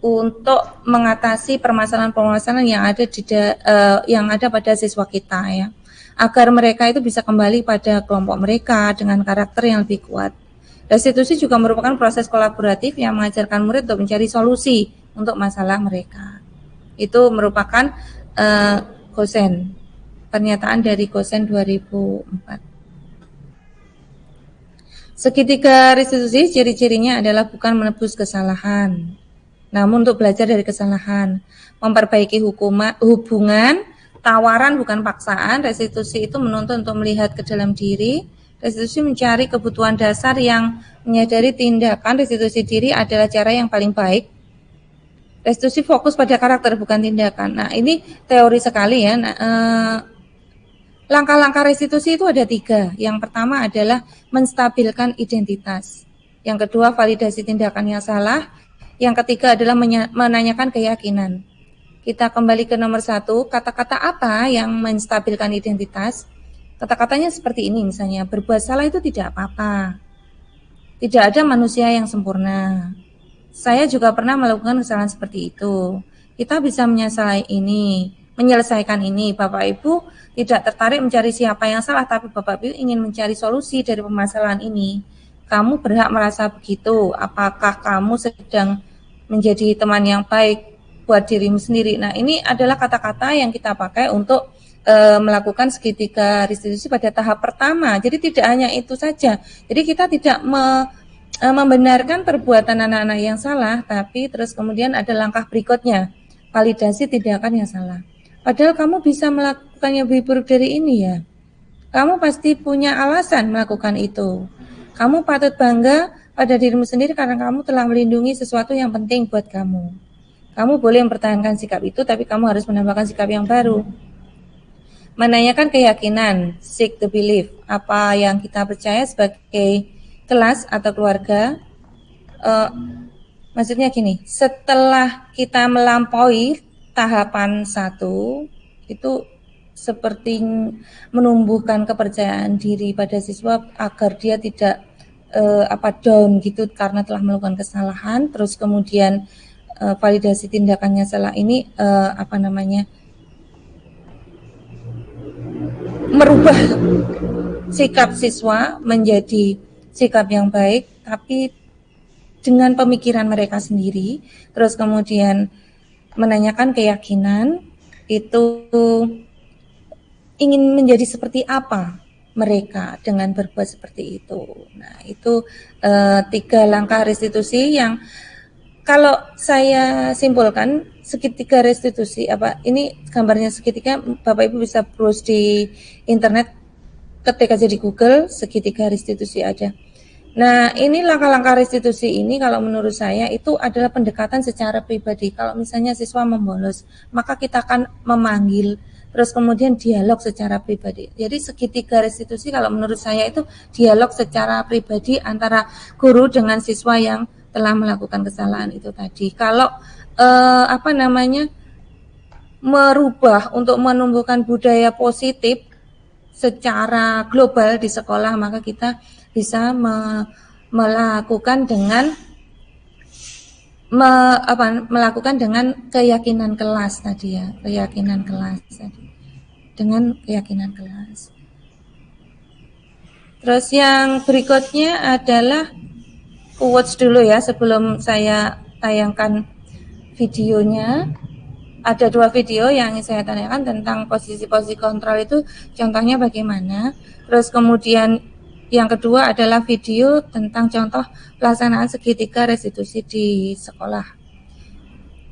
untuk mengatasi permasalahan-permasalahan yang ada pada siswa kita ya, agar mereka itu bisa kembali pada kelompok mereka dengan karakter yang lebih kuat. Restitusi juga merupakan proses kolaboratif yang mengajarkan murid untuk mencari solusi untuk masalah mereka. Itu merupakan Gosen, pernyataan dari Gosen 2004. Segitiga restitusi ciri-cirinya adalah bukan menebus kesalahan, namun untuk belajar dari kesalahan, memperbaiki hubungan, tawaran bukan paksaan. Restitusi itu menuntut untuk melihat ke dalam diri. Restitusi mencari kebutuhan dasar yang menyadari tindakan restitusi diri adalah cara yang paling baik. Restitusi fokus pada karakter bukan tindakan. Nah ini teori sekali ya. Langkah-langkah restitusi itu ada 3. Yang pertama adalah menstabilkan identitas. Yang kedua validasi tindakan yang salah. Yang ketiga adalah menanyakan keyakinan. Kita kembali ke nomor 1. Kata-kata apa yang menstabilkan identitas? Kata-katanya seperti ini misalnya. Berbuat salah itu tidak apa-apa. Tidak ada manusia yang sempurna. Saya juga pernah melakukan kesalahan seperti itu. Kita bisa menyelesaikan ini. Bapak Ibu tidak tertarik mencari siapa yang salah, tapi Bapak Ibu ingin mencari solusi dari permasalahan ini. Kamu berhak merasa begitu. Apakah kamu sedang menjadi teman yang baik buat dirimu sendiri? Nah, ini adalah kata-kata yang kita pakai untuk melakukan segitiga restitusi pada tahap pertama. Jadi tidak hanya itu saja. Jadi kita tidak membenarkan perbuatan anak-anak yang salah, tapi terus kemudian ada langkah berikutnya, validasi tindakan yang salah. Padahal kamu bisa melakukan yang lebih buruk dari ini ya. Kamu pasti punya alasan melakukan itu. Kamu patut bangga pada dirimu sendiri karena kamu telah melindungi sesuatu yang penting buat kamu. Kamu boleh mempertahankan sikap itu, tapi kamu harus menambahkan sikap yang baru. Menanyakan keyakinan, seek the belief, apa yang kita percaya sebagai kelas atau keluarga. Maksudnya gini, setelah kita melampaui tahapan 1, itu seperti menumbuhkan kepercayaan diri pada siswa agar dia tidak down gitu karena telah melakukan kesalahan. Terus kemudian validasi tindakannya salah ini merubah sikap siswa menjadi sikap yang baik, tapi dengan pemikiran mereka sendiri. Terus kemudian menanyakan keyakinan, itu ingin menjadi seperti apa mereka dengan berbuat seperti itu. Nah, itu 3 langkah restitusi yang kalau saya simpulkan, segitiga restitusi ini gambarnya segitiga. Bapak Ibu bisa browse di internet, ketik aja di Google segitiga restitusi ada. Nah, ini langkah-langkah restitusi ini kalau menurut saya itu adalah pendekatan secara pribadi. Kalau misalnya siswa membolos, maka kita akan memanggil, terus kemudian dialog secara pribadi. Jadi segitiga restitusi kalau menurut saya itu dialog secara pribadi antara guru dengan siswa yang telah melakukan kesalahan itu tadi. Kalau merubah untuk menumbuhkan budaya positif secara global di sekolah, maka kita bisa melakukan dengan keyakinan kelas tadi ya, dengan keyakinan kelas. Terus yang berikutnya adalah quotes dulu ya sebelum saya tayangkan videonya. Ada 2 video yang ingin saya tanyakan tentang posisi-posisi kontrol itu contohnya bagaimana. Terus kemudian yang kedua adalah video tentang contoh pelaksanaan segitiga restitusi di sekolah.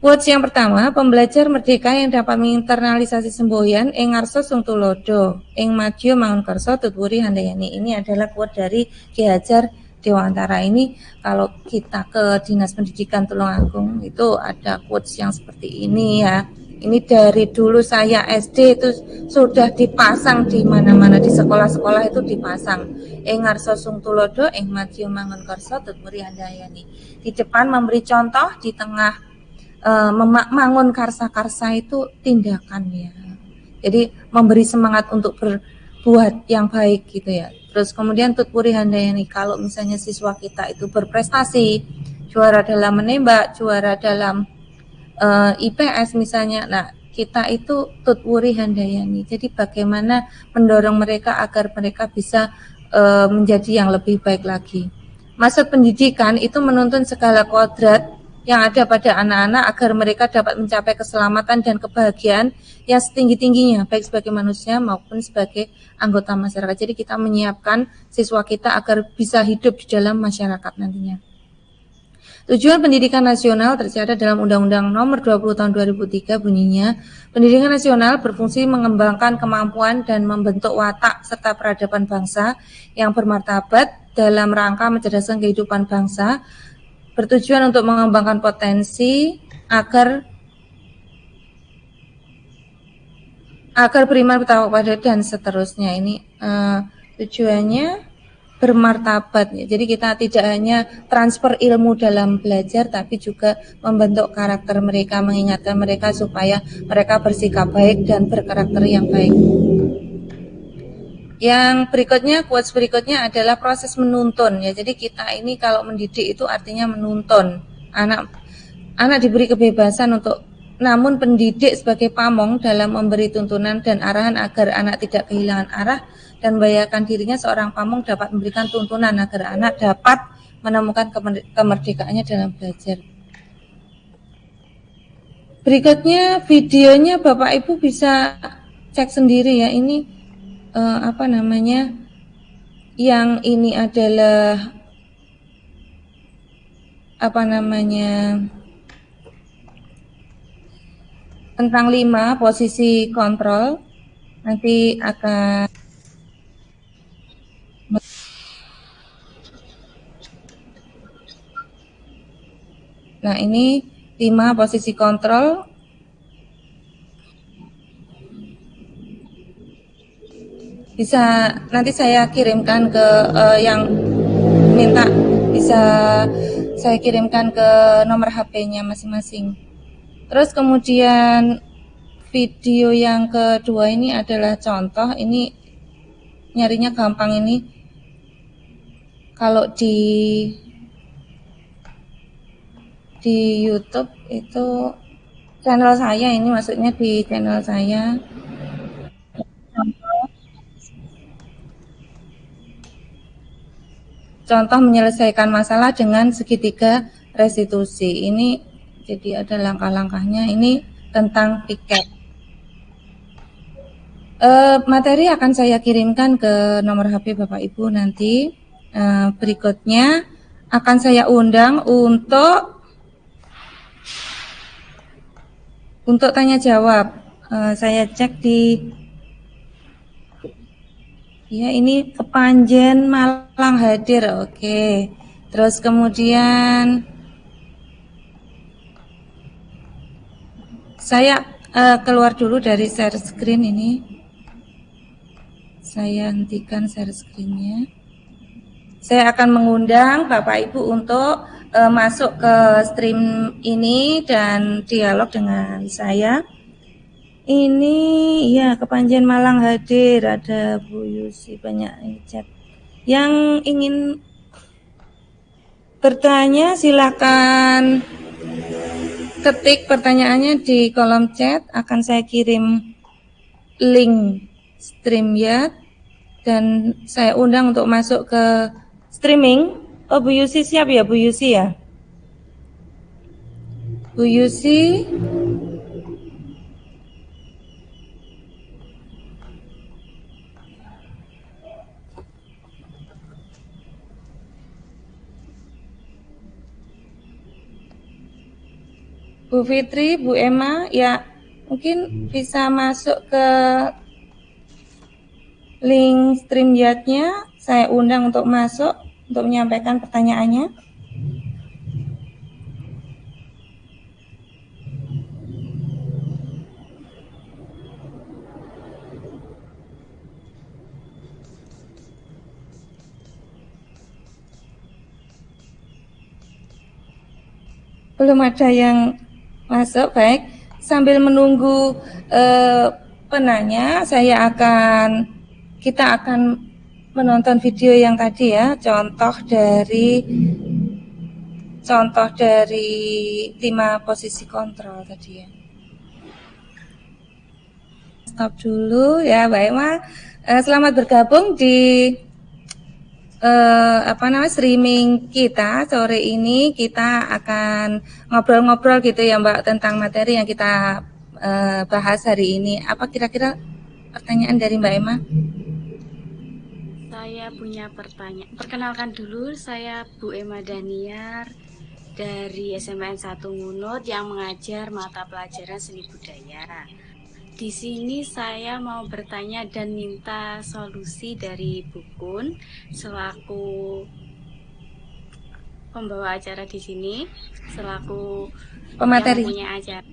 Quotes yang pertama, pembelajar merdeka yang dapat menginternalisasi semboyan ing ngarsa sung tulodo, ing madya mangun kersa tutwuri handayani. Ini adalah quote dari Ki Hajar Dewantara. Ini kalau kita ke Dinas Pendidikan Tulungagung itu ada quotes yang seperti ini ya. Ini dari dulu saya SD itu sudah dipasang di mana-mana, di sekolah-sekolah itu dipasang. Ing ngarsa sung tulodo, ing madya mangun kersa tutwuri handayani. Di depan memberi contoh, di tengah membangun karsa-karsa itu tindakan ya. Jadi memberi semangat untuk berbuat yang baik gitu ya. Terus kemudian tutwuri handayani, kalau misalnya siswa kita itu berprestasi, juara dalam menembak, juara dalam IPS misalnya, nah kita itu tutwuri handayani. Jadi bagaimana mendorong mereka agar mereka bisa menjadi yang lebih baik lagi. Maksud pendidikan itu menuntun segala kodrat yang ada pada anak-anak agar mereka dapat mencapai keselamatan dan kebahagiaan yang setinggi-tingginya, baik sebagai manusia maupun sebagai anggota masyarakat. Jadi kita menyiapkan siswa kita agar bisa hidup di dalam masyarakat nantinya. Tujuan pendidikan nasional tercatat dalam Undang-Undang Nomor 20 Tahun 2003 bunyinya, pendidikan nasional berfungsi mengembangkan kemampuan dan membentuk watak serta peradaban bangsa yang bermartabat dalam rangka mencerdaskan kehidupan bangsa, bertujuan untuk mengembangkan potensi agar beriman, bertakwa kepada dan seterusnya. Ini tujuannya bermartabat ya. Jadi kita tidak hanya transfer ilmu dalam belajar, tapi juga membentuk karakter mereka, mengingatkan mereka supaya mereka bersikap baik dan berkarakter yang baik. Yang berikutnya, quotes berikutnya adalah proses menuntun ya. Jadi kita ini kalau mendidik itu artinya menuntun. Anak diberi kebebasan untuk, namun pendidik sebagai pamong dalam memberi tuntunan dan arahan agar anak tidak kehilangan arah dan membahayakan dirinya. Seorang pamong dapat memberikan tuntunan agar anak dapat menemukan kemerdekaannya dalam belajar. Berikutnya videonya Bapak Ibu bisa cek sendiri ya. Ini yang ini adalah tentang 5 posisi kontrol. Nanti akan ini 5 posisi kontrol. Bisa nanti saya kirimkan ke yang minta, bisa saya kirimkan ke nomor HP-nya masing-masing. Terus kemudian video yang kedua ini adalah contoh. Ini nyarinya gampang ini. Kalau di YouTube itu channel saya, ini maksudnya di channel saya. Contoh menyelesaikan masalah dengan segitiga restitusi. Ini jadi ada langkah-langkahnya. Ini tentang tiket. Materi akan saya kirimkan ke nomor HP Bapak Ibu nanti. Berikutnya akan saya undang untuk tanya jawab. Saya cek di ya, ini Kepanjen Malang hadir, oke. Terus kemudian saya keluar dulu dari share screen ini. Saya hentikan share screen-nya. Saya akan mengundang Bapak Ibu untuk masuk ke stream ini dan dialog dengan saya. Ini ya, Kepanjen Malang hadir, ada Bu Yusi, banyak chat. Yang ingin bertanya silakan ketik pertanyaannya di kolom chat, akan saya kirim link StreamYard dan saya undang untuk masuk ke streaming. Oh, Bu Yusi siap ya, Bu Yusi ya? Bu Yusi. Bu Fitri, Bu Emma, ya mungkin bisa masuk ke link StreamYard-nya. Saya undang untuk masuk untuk menyampaikan pertanyaannya. Belum ada yang masuk, baik. Sambil menunggu penanya, kita akan menonton video yang tadi ya, contoh dari 5 posisi kontrol tadi ya. Stop dulu ya, baik Ma. Selamat bergabung di streaming kita sore ini. Kita akan ngobrol-ngobrol gitu ya Mbak tentang materi yang kita bahas hari ini. Apa kira-kira pertanyaan dari Mbak Emma? Saya punya pertanyaan. Perkenalkan dulu, saya Bu Emma Daniar dari SMPN 1 Ngunut yang mengajar mata pelajaran seni budaya. Di sini saya mau bertanya dan minta solusi dari Bu Kun selaku pembawa acara di sini, selaku pemateri yang punya acara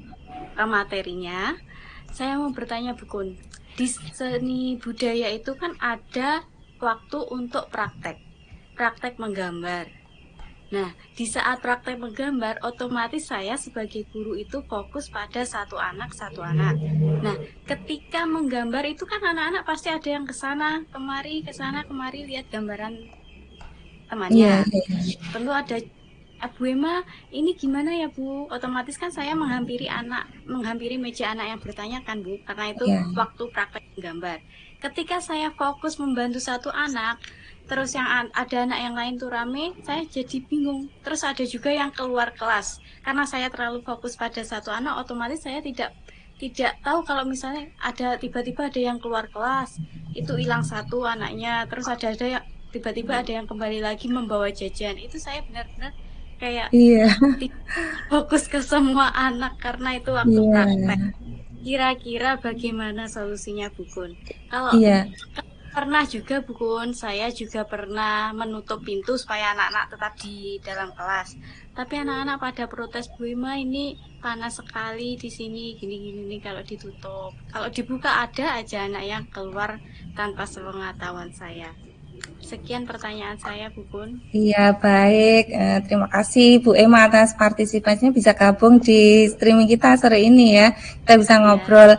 materinya. Saya mau bertanya Bu Kun, di seni budaya itu kan ada waktu untuk praktek menggambar. Nah, di saat praktek menggambar, otomatis saya sebagai guru itu fokus pada satu anak. Nah, ketika menggambar itu kan anak-anak pasti ada yang kesana kemari lihat gambaran temannya. Tentu ada, Bu Emma, ini gimana ya Bu? Otomatis kan saya menghampiri meja anak yang bertanya kan Bu, karena itu waktu praktek menggambar. Ketika saya fokus membantu satu anak, terus yang ada anak yang lain tuh rame, saya jadi bingung. Terus ada juga yang keluar kelas. Karena saya terlalu fokus pada satu anak, otomatis saya tidak tahu kalau misalnya tiba-tiba ada yang keluar kelas, itu hilang satu anaknya. Terus tiba-tiba ada yang kembali lagi membawa jajan. Itu saya benar-benar kayak fokus ke semua anak karena itu waktu praktek. Kira-kira bagaimana solusinya Bu Kun? Kalau pernah juga Bu Kun, saya juga pernah menutup pintu supaya anak-anak tetap di dalam kelas. Tapi anak-anak pada protes, Bu Emma ini panas sekali di sini, gini kalau ditutup. Kalau dibuka ada aja anak yang keluar tanpa sepengetahuan saya. Sekian pertanyaan saya Bu Kun. Iya baik, terima kasih Bu Emma atas partisipasinya, bisa gabung di streaming kita sore ini ya. Kita bisa ngobrol.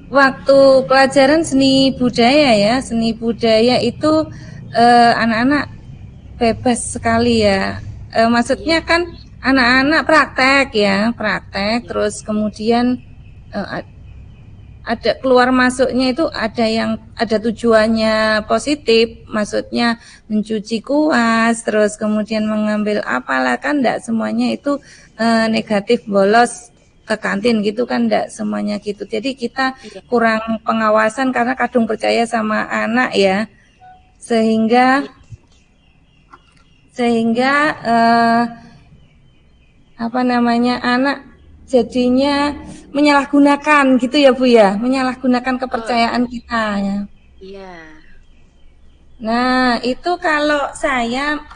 Waktu pelajaran seni budaya itu anak-anak bebas sekali ya. Maksudnya kan anak-anak praktek, terus kemudian ada keluar masuknya itu ada tujuannya positif, maksudnya mencuci kuas, terus kemudian mengambil apalah, kan enggak semuanya itu negatif, bolos ke kantin gitu kan, enggak semuanya gitu. Jadi kita kurang pengawasan karena kadung percaya sama anak ya, sehingga anak jadinya menyalahgunakan gitu ya Bu ya, menyalahgunakan kepercayaan kita ya. Iya. Nah itu kalau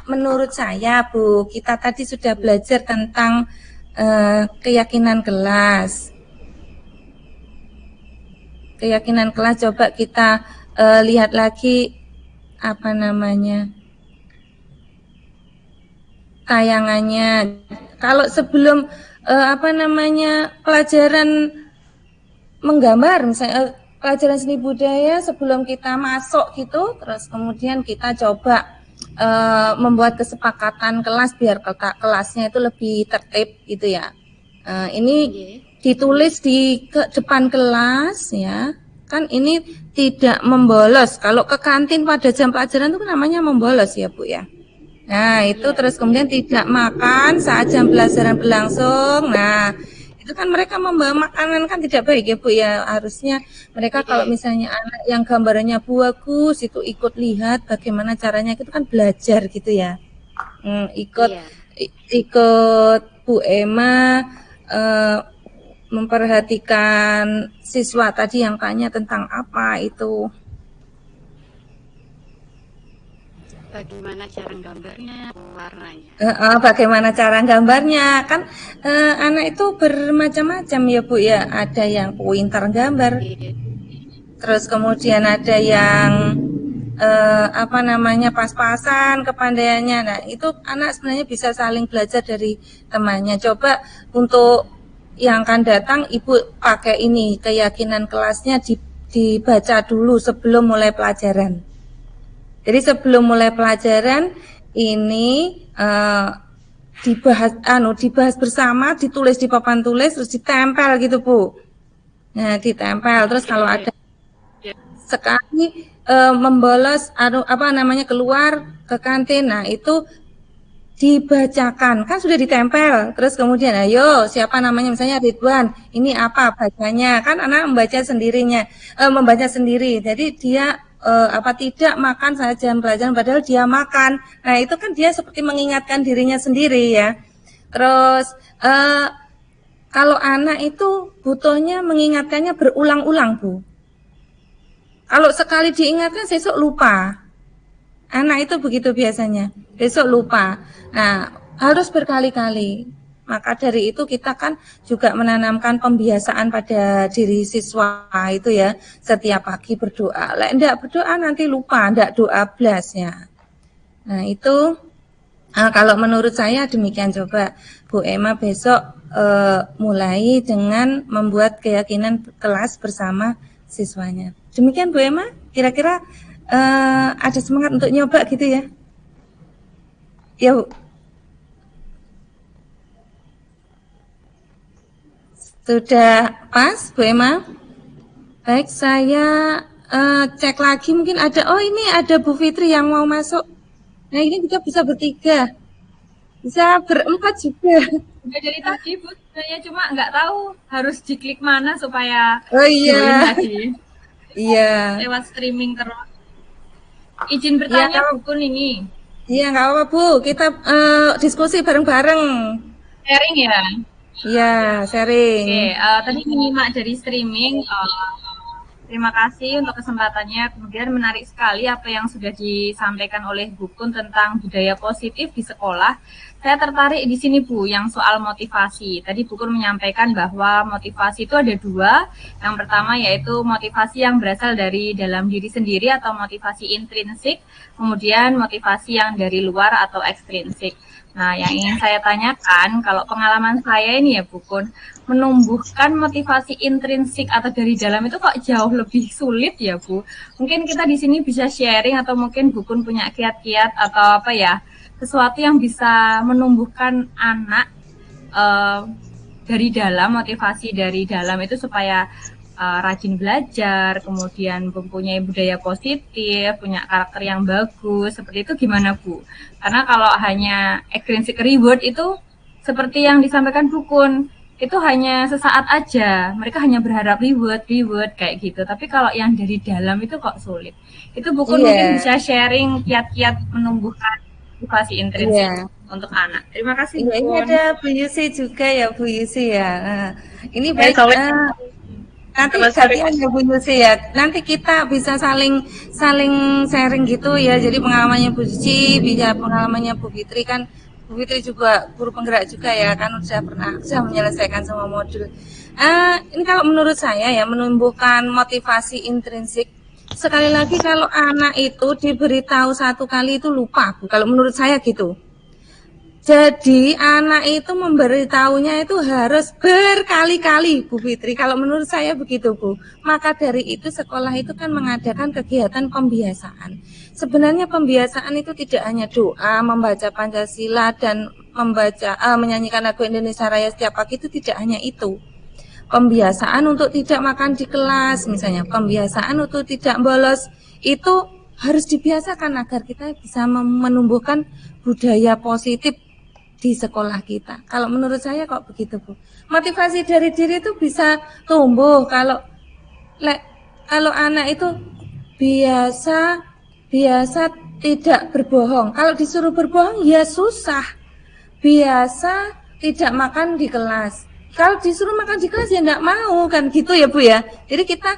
menurut saya Bu, kita tadi sudah belajar tentang keyakinan kelas. Coba kita lihat lagi tayangannya. Kalau sebelum pelajaran menggambar, misalnya pelajaran seni budaya, sebelum kita masuk gitu, terus kemudian kita coba membuat kesepakatan kelas biar kelasnya itu lebih tertib gitu ya. Ini ditulis di depan kelas ya, kan ini tidak membolos. Kalau ke kantin pada jam pelajaran itu namanya membolos ya Bu ya. Nah itu terus kemudian tidak makan saat jam pelajaran berlangsung. Nah itu kan mereka membawa makanan kan tidak baik ya Bu ya. Harusnya mereka kalau misalnya anak yang gambarannya bagus itu ikut lihat bagaimana caranya, itu kan belajar gitu ya. Ikut Bu Emma memperhatikan siswa tadi yang tanya tentang apa itu. Bagaimana cara gambarnya, warnanya. Bagaimana cara gambarnya, kan anak itu bermacam-macam ya Bu ya. Ada yang pintar gambar, terus kemudian ada yang pas-pasan kepandaiannya. Nah itu anak sebenarnya bisa saling belajar dari temannya. Coba untuk yang akan datang Ibu pakai ini, keyakinan kelasnya dibaca dulu sebelum mulai pelajaran. Jadi sebelum mulai pelajaran ini dibahas bersama, ditulis di papan tulis, terus ditempel gitu Bu. Nah ditempel, terus kalau ada sekali membolos keluar ke kantin, nah itu dibacakan, kan sudah ditempel. Terus kemudian ayo siapa namanya, misalnya Ridwan, ini apa bacanya, kan anak membaca sendiri. Jadi dia tidak makan saat jam pelajaran padahal dia makan. Nah itu kan dia seperti mengingatkan dirinya sendiri ya. Terus kalau anak itu butuhnya mengingatkannya berulang-ulang Bu. Kalau sekali diingatkan besok lupa. Anak itu begitu biasanya, besok lupa. Nah harus berkali-kali. Maka dari itu kita kan juga menanamkan pembiasaan pada diri siswa itu ya. Setiap pagi berdoa. Enggak berdoa nanti lupa, enggak doa blasnya. Nah itu kalau menurut saya demikian. Coba Bu Emma besok mulai dengan membuat keyakinan kelas bersama siswanya. Demikian Bu Emma, kira-kira ada semangat untuk nyoba gitu ya? Ya Bu. Sudah pas Bu Emma? Baik, saya cek lagi mungkin ada. Oh ini ada Bu Fitri yang mau masuk. Nah ini kita bisa bertiga, bisa berempat juga. Udah dari tadi Bu, saya cuma nggak tahu harus diklik mana supaya iya. Iya. Lewat streaming terus. Izin bertanya Bu Kun ini. Iya nggak apa-apa Bu, kita diskusi bareng-bareng. Sharing ya. Iya, sharing. Oke, tadi menyimak dari streaming. Terima kasih untuk kesempatannya. Kemudian menarik sekali apa yang sudah disampaikan oleh Bu Kun tentang budaya positif di sekolah. Saya tertarik di sini Bu, yang soal motivasi. Tadi Bu Kun menyampaikan bahwa motivasi itu ada dua. Yang pertama yaitu motivasi yang berasal dari dalam diri sendiri atau motivasi intrinsik. Kemudian motivasi yang dari luar atau ekstrinsik. Nah, yang ingin saya tanyakan, kalau pengalaman saya ini ya Bu Kun, menumbuhkan motivasi intrinsik atau dari dalam itu kok jauh lebih sulit ya Bu. Mungkin kita di sini bisa sharing atau mungkin Bu Kun punya kiat-kiat atau apa ya, sesuatu yang bisa menumbuhkan anak dari dalam, motivasi dari dalam itu supaya rajin belajar, kemudian mempunyai budaya positif, punya karakter yang bagus, seperti itu gimana Bu? Karena kalau hanya extrinsic reward itu seperti yang disampaikan Bu Kun, itu hanya sesaat aja, mereka hanya berharap reward kayak gitu. Tapi kalau yang dari dalam itu kok sulit. Itu Bu Kun mungkin bisa sharing kiat-kiat menumbuhkan motivasi intrinsik untuk anak. Terima kasih Bu Kun. Ini ada Bu Yusi juga ya Bu Yusi ya. Ini baik. Nanti gantian ya Bu Yusi ya. Nanti kita bisa saling sharing gitu ya. Jadi pengalamannya Bu Yusi, bisa pengalamannya Bu Fitri kan. Bu Fitri juga guru penggerak juga ya, kan sudah menyelesaikan semua modul. Ini kalau menurut saya ya, menumbuhkan motivasi intrinsik. Sekali lagi kalau anak itu diberitahu satu kali itu lupa Bu. Kalau menurut saya gitu. Jadi anak itu memberitahunya itu harus berkali-kali Bu Fitri. Kalau menurut saya begitu Bu. Maka dari itu sekolah itu kan mengadakan kegiatan pembiasaan. Sebenarnya pembiasaan itu tidak hanya doa, membaca Pancasila dan menyanyikan lagu Indonesia Raya setiap pagi, itu tidak hanya itu. pembiasaan untuk tidak makan di kelas, misalnya pembiasaan untuk tidak bolos, itu harus dibiasakan agar kita bisa menumbuhkan budaya positif di sekolah kita. Kalau menurut saya kok begitu, Bu. Motivasi dari diri itu bisa tumbuh kalau anak itu biasa tidak berbohong. Kalau disuruh berbohong ya susah. Biasa tidak makan di kelas. Kalau disuruh makan di kelas ya enggak mau, kan gitu ya Bu ya. Jadi kita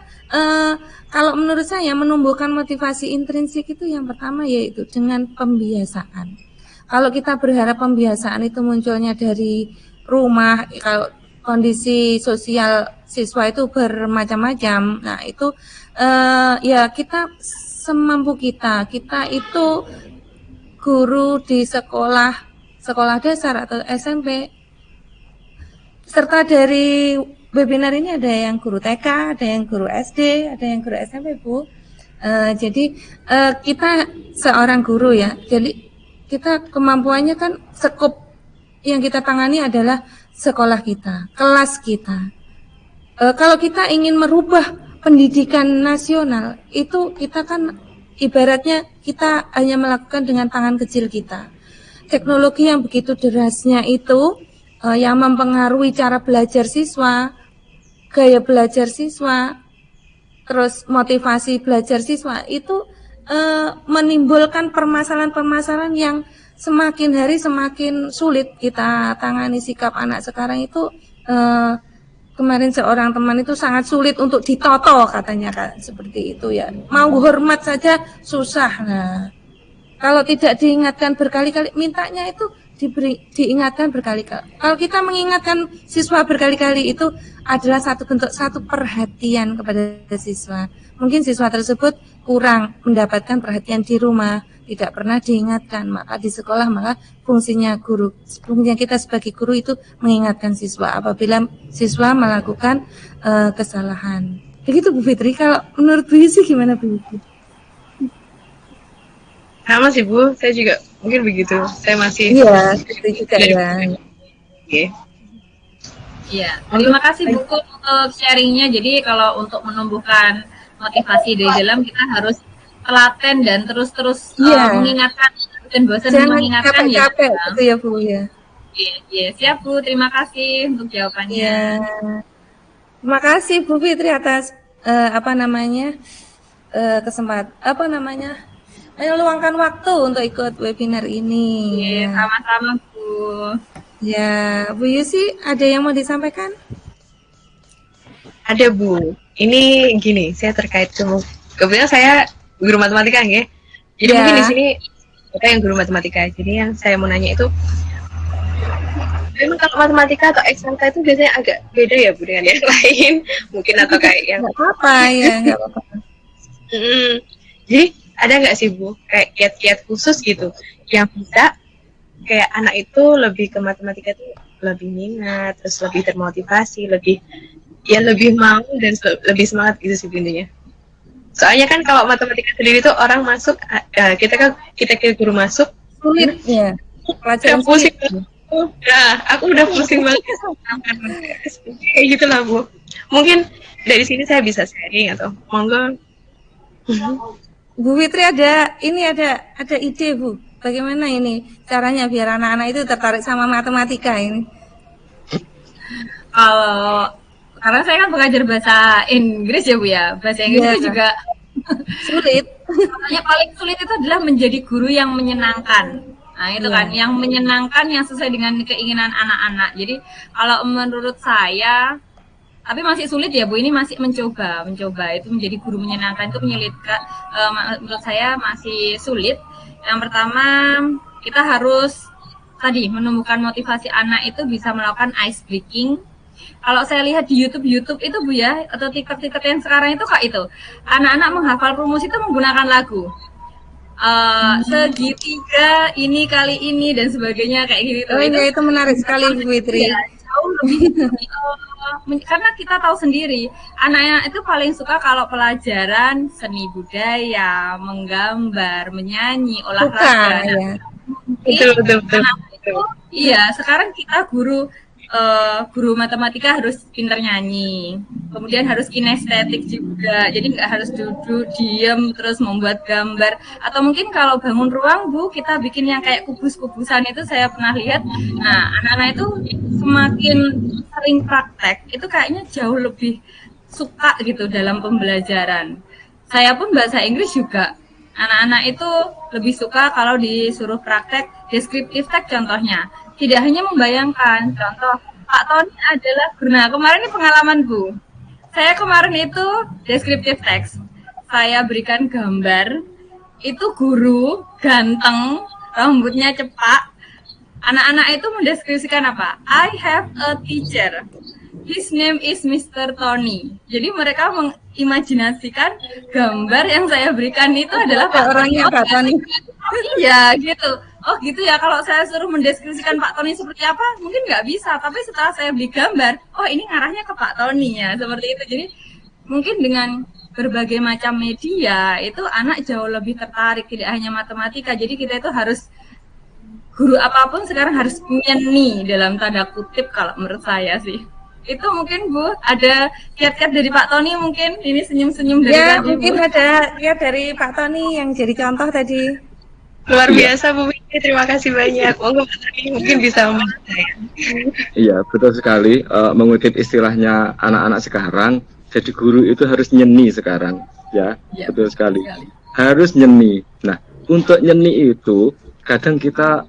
kalau menurut saya menumbuhkan motivasi intrinsik itu yang pertama yaitu dengan pembiasaan. Kalau kita berharap pembiasaan itu munculnya dari rumah, kalau kondisi sosial siswa itu bermacam-macam, nah itu ya kita semampu kita itu guru di sekolah dasar atau SMP, serta dari webinar ini ada yang guru TK, ada yang guru SD, ada yang guru SMP, Bu. Jadi kita seorang guru ya, jadi kita kemampuannya kan skop yang kita tangani adalah sekolah kita, kelas kita. Kalau kita ingin merubah pendidikan nasional, itu kita kan ibaratnya kita hanya melakukan dengan tangan kecil kita. Teknologi yang begitu derasnya itu yang mempengaruhi cara belajar siswa, gaya belajar siswa, terus motivasi belajar siswa itu menimbulkan permasalahan-permasalahan yang semakin hari semakin sulit kita tangani. Sikap anak sekarang itu kemarin seorang teman itu sangat sulit untuk ditoto katanya, seperti itu ya. Mau hormat saja susah. Nah, kalau tidak diingatkan berkali-kali, mintanya itu diingatkan berkali-kali. Kalau kita mengingatkan siswa berkali-kali itu adalah satu bentuk perhatian kepada siswa. Mungkin siswa tersebut kurang mendapatkan perhatian di rumah, tidak pernah diingatkan, maka di sekolah maka fungsinya kita sebagai guru itu mengingatkan siswa apabila siswa melakukan kesalahan. Begitu Bu Fitri. Kalau menurut Bu Yusi gimana Bu Yusi? Sama sih Bu, saya juga mungkin begitu. Saya masih itu juga ya. Oke. Iya, terima kasih Bu untuk sharingnya. Jadi kalau untuk menumbuhkan motivasi dari dalam, kita harus telaten dan terus mengingatkan dan bosan mengingatkan capek, itu ya Bu ya. Iya, siap Bu. Terima kasih untuk jawabannya. Ya. Terima kasih Bu Fitri atas meluangkan waktu untuk ikut webinar ini. Iya, sama-sama Bu. Ya, Bu Yusi ada yang mau disampaikan? Ada Bu. Ini gini, saya terkait kebetulan saya guru matematika ya. Jadi mungkin di sini kita yang guru matematika. Jadi yang saya mau nanya itu, memang kalau matematika atau SMK itu biasanya agak beda ya Bu dengan yang lain, mungkin atau kayak yang nggak apa-apa ya, nggak apa-apa. Jadi ada nggak sih Bu kayak kiat-kiat khusus gitu yang bisa kayak anak itu lebih ke matematika itu lebih minat, terus lebih termotivasi, lebih mau dan lebih semangat gitu sih intinya. Soalnya kan kalau matematika sendiri tuh orang masuk, kita guru masuk sulit ya, pelajaran pusing. sulit. Nah, aku udah pusing banget kayak gitulah Bu. Mungkin dari sini saya bisa sharing atau monggo. Bu Fitri ada ide Bu, bagaimana ini caranya biar anak-anak itu tertarik sama matematika ini? Karena saya kan pengajar bahasa Inggris ya Bu ya, bahasa Inggris itu juga sulit. Makanya paling sulit itu adalah menjadi guru yang menyenangkan. Nah itu kan, yang menyenangkan, yang sesuai dengan keinginan anak-anak. Jadi kalau menurut saya, tapi masih sulit ya Bu, ini masih mencoba itu menjadi guru menyenangkan itu menyulitkan. Menurut saya masih sulit. Yang pertama kita harus tadi menumbuhkan motivasi anak itu bisa melakukan ice breaking. Kalau saya lihat di YouTube itu Bu ya, atau TikTok yang sekarang itu Kak, itu anak-anak menghafal rumus itu menggunakan lagu segitiga ini kali ini dan sebagainya kayak gitu. Itu menarik sekali Bu Fitri. Ya, jauh lebih karena kita tahu sendiri anak-anak itu paling suka kalau pelajaran seni budaya, menggambar, menyanyi, olahraga. Ya. Betul. Iya, sekarang kita guru guru matematika harus pinter nyanyi, kemudian harus kinestetik juga, jadi nggak harus duduk diem terus membuat gambar, atau mungkin kalau bangun ruang Bu, kita bikin yang kayak kubus-kubusan itu saya pernah lihat. Nah, anak-anak itu semakin sering praktek itu kayaknya jauh lebih suka gitu dalam pembelajaran. Saya pun bahasa Inggris juga, anak-anak itu lebih suka kalau disuruh praktek descriptive text contohnya. Tidak hanya membayangkan, contoh Pak Tony adalah guru. Nah, kemarin ini pengalaman Bu. Saya kemarin itu descriptive text. Saya berikan gambar, itu guru ganteng, rambutnya cepak. Anak-anak itu mendeskripsikan apa? I have a teacher. His name is Mr. Tony. Jadi mereka mengimajinasikan gambar yang saya berikan itu adalah Pak orangnya Pak Tony. Iya, gitu. Oh gitu ya, kalau saya suruh mendeskripsikan Pak Tony seperti apa, mungkin nggak bisa. Tapi setelah saya beli gambar, oh ini ngarahnya ke Pak Tony ya, seperti itu. Jadi mungkin dengan berbagai macam media, itu anak jauh lebih tertarik, tidak hanya matematika. Jadi kita itu harus, guru apapun sekarang harus nyeni dalam tanda kutip kalau menurut saya sih. Itu mungkin Bu, ada kiat-kiat dari Pak Tony mungkin, ini senyum-senyum dari Ya, tadi, mungkin Bu. ada kiat dari Pak Tony yang jadi contoh tadi. Luar biasa Bu Widi, terima kasih banyak. Monggo Pak Tony mungkin bisa membantu saya. Iya, betul sekali. Mengutip istilahnya anak-anak sekarang, jadi guru itu harus nyeni sekarang. Ya, betul sekali. Harus nyeni. Nah, untuk nyeni itu, kadang kita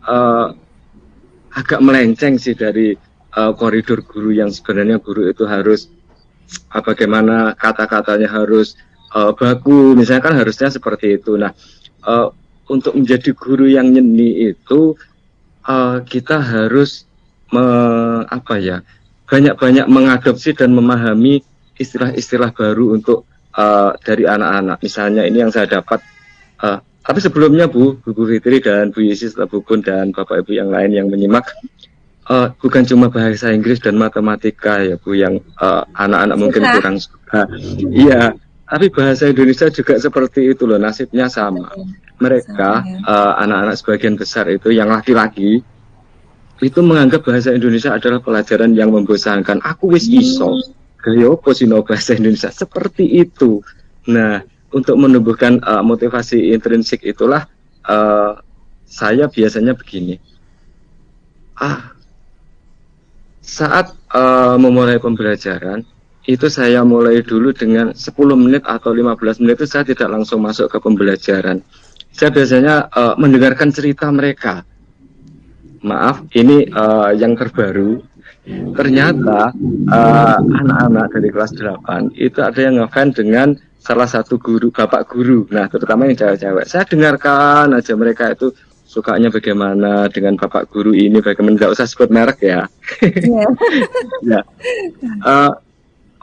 agak melenceng sih dari koridor guru yang sebenarnya guru itu harus bagaimana kata-katanya harus baku. Misalnya kan harusnya seperti itu. Nah, untuk menjadi guru yang nyeni itu kita harus banyak-banyak mengadopsi dan memahami istilah-istilah baru untuk dari anak-anak. Misalnya ini yang saya dapat. Tapi sebelumnya Bu Fitri dan Bu Yesis, Bu Kun dan Bapak Ibu yang lain yang menyimak, bukan cuma bahasa Inggris dan matematika ya Bu yang anak-anak mungkin kurang suka. Iya, tapi bahasa Indonesia juga seperti itu loh, nasibnya sama. Mereka anak-anak sebagian besar itu yang laki-laki itu menganggap bahasa Indonesia adalah pelajaran yang membosankan. Aku wis iso gaya apa sino bahasa Indonesia seperti itu. Nah, untuk menumbuhkan motivasi intrinsik itulah saya biasanya begini. Saat memulai pembelajaran itu saya mulai dulu dengan 10 menit atau 15 menit itu saya tidak langsung masuk ke pembelajaran. Saya biasanya mendengarkan cerita mereka. Maaf, ini yang terbaru. Ternyata anak-anak dari kelas 8 itu ada yang ngefans dengan salah satu guru, bapak guru. Nah, terutama yang cewek-cewek. Saya dengarkan aja mereka itu sukanya bagaimana dengan bapak guru ini, bagaimana, nggak usah sebut merek ya. Ya.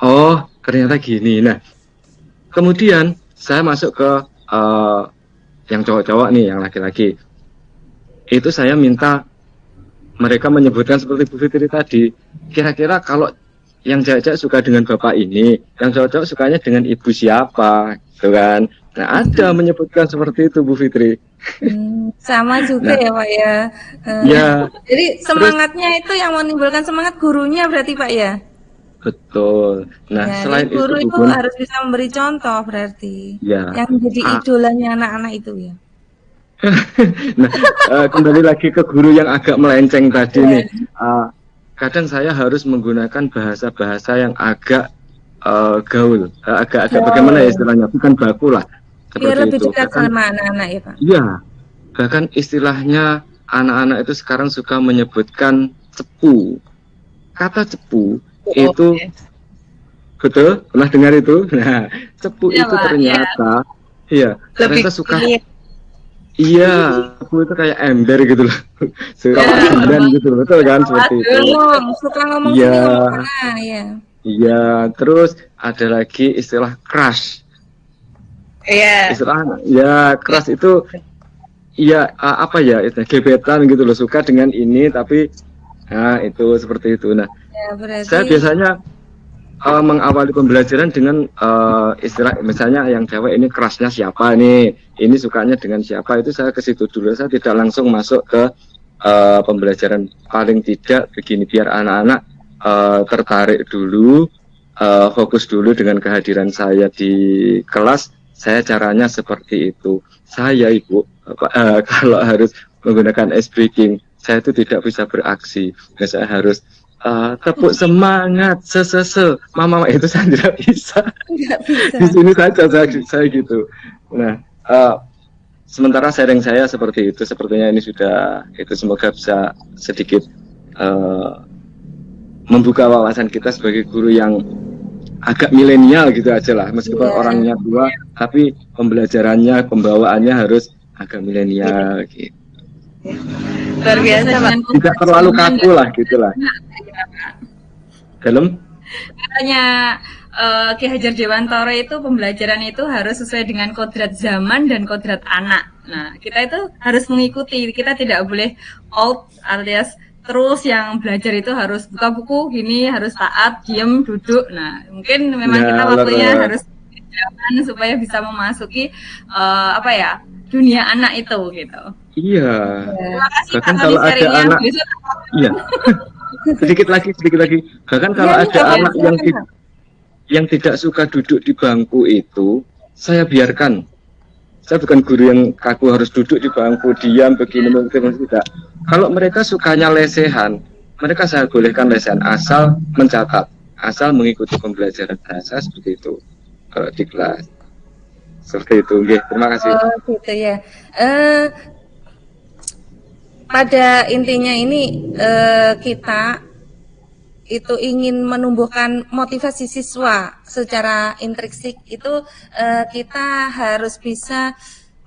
Oh, ternyata gini. Nah, kemudian saya masuk ke yang cowok-cowok nih, yang laki-laki. Itu saya minta mereka menyebutkan seperti Bu Fitri tadi. Kira-kira kalau yang cewek-cewek suka dengan bapak ini, yang cowok-cowok sukanya dengan ibu siapa, gitu kan? Nah, ada menyebutkan seperti itu Bu Fitri. Sama juga ya Pak ya. Ya. Jadi semangatnya itu yang menimbulkan semangat gurunya berarti Pak ya. Betul. Nah, Ya, selain guru itu, itu harus bisa memberi contoh berarti. Ya. Yang menjadi idolanya anak-anak itu ya. Nah, kembali lagi ke guru yang agak melenceng tadi nih. Kadang saya harus menggunakan bahasa-bahasa yang agak gaul, agak bagaimana ya istilahnya, bukan baku lah. Biar lebih itu. dekat sama anak-anak ya Pak. Iya, bahkan istilahnya anak-anak itu sekarang suka menyebutkan cepu. Kata cepu itu betul, pernah dengar itu? Nah, cepu Ya, itu Pak, ternyata, iya, ternyata suka. ini. Iya, cepu itu kayak ember gitu loh, suka sembilan gitu loh, betul kan seperti itu. Suka ngomong Iya. sini ngomong sana ya. Iya, terus ada lagi istilah crush. Iya. Istilah ya crush itu iya apa ya, gebetan gitu loh, suka dengan ini tapi nah itu seperti itu. Nah, Ya, berarti saya biasanya mengawali pembelajaran dengan istilah misalnya yang cewek ini crushnya siapa nih, ini sukanya dengan siapa, itu saya ke situ dulu. Saya tidak langsung masuk ke pembelajaran paling tidak begini, biar anak-anak tertarik dulu, fokus dulu dengan kehadiran saya di kelas. Saya caranya seperti itu. Saya Ibu, kalau harus menggunakan ice breaking, saya itu tidak bisa beraksi. Nah, saya harus tepuk semangat, mama itu saya tidak bisa. Di sini saja saya gitu. Nah, sementara sharing saya seperti itu, sepertinya ini sudah itu, semoga bisa sedikit membuka wawasan kita sebagai guru yang agak milenial gitu aja lah, meskipun orangnya tua, tapi pembelajarannya, pembawaannya harus agak milenial gitu. Luar biasa, Pak. Tidak terlalu kaku lah gitulah. Dalam katanya Ki Hajar Dewantara itu pembelajaran itu harus sesuai dengan kodrat zaman dan kodrat anak. Nah, kita itu harus mengikuti, kita tidak boleh out alias terus yang belajar itu harus buka buku gini, harus taat, diem, duduk. Nah, mungkin memang kita waktunya harus jalan supaya bisa memasuki dunia anak itu gitu. Iya. Terima kasih bahkan kalau ada anak, iya. sedikit lagi. Bahkan kalau ada anak yang tidak suka duduk di bangku itu, saya biarkan. Saya bukan guru yang kaku harus duduk di bangku diam begini mungkin tidak. Kalau mereka sukanya lesehan, mereka saya bolehkan lesehan asal mencatat, asal mengikuti pembelajaran bahasa seperti itu di kelas. Seperti itu, nggih. Terima kasih. Oh, gitu ya. Pada intinya ini kita itu ingin menumbuhkan motivasi siswa secara intrinsik itu kita harus bisa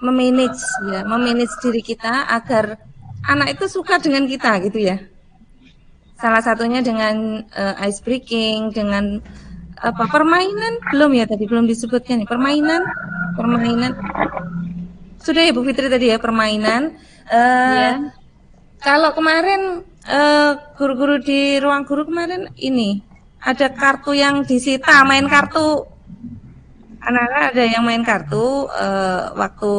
memanage diri kita agar anak itu suka dengan kita gitu ya. Salah satunya dengan ice breaking, dengan permainan belum ya, tadi belum disebutkan nih, permainan sudah ya Bu Fitri tadi ya, permainan. Kalau kemarin guru-guru di ruang guru kemarin ini ada kartu yang disita, main kartu, anak-anak ada yang main kartu waktu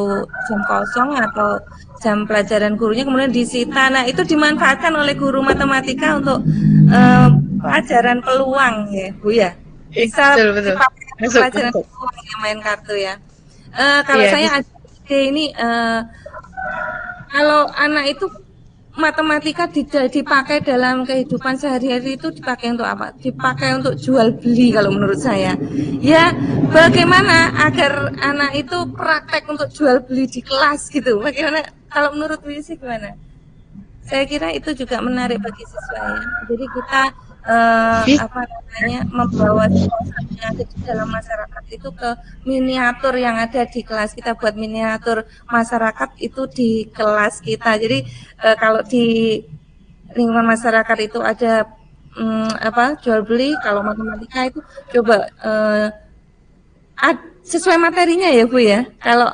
jam kosong atau jam pelajaran gurunya kemudian disita. Nah, itu dimanfaatkan oleh guru matematika untuk pelajaran peluang ya Bu ya, bisa dipakai pelajaran peluang yang main kartu ya. Kalau saya ada ide ini, kalau anak itu matematika tidak dipakai dalam kehidupan sehari-hari, itu dipakai untuk apa? Dipakai untuk jual beli kalau menurut saya. Ya, bagaimana agar anak itu praktek untuk jual beli di kelas gitu? Bagaimana kalau menurut Bu Yusy gimana? Saya kira itu juga menarik bagi siswa ya. Jadi kita membawa suasana ke dalam masyarakat itu ke miniatur yang ada di kelas. Kita buat miniatur masyarakat itu di kelas kita. Jadi kalau di lingkungan masyarakat itu ada jual beli, kalau matematika itu coba sesuai materinya ya Bu ya. Kalau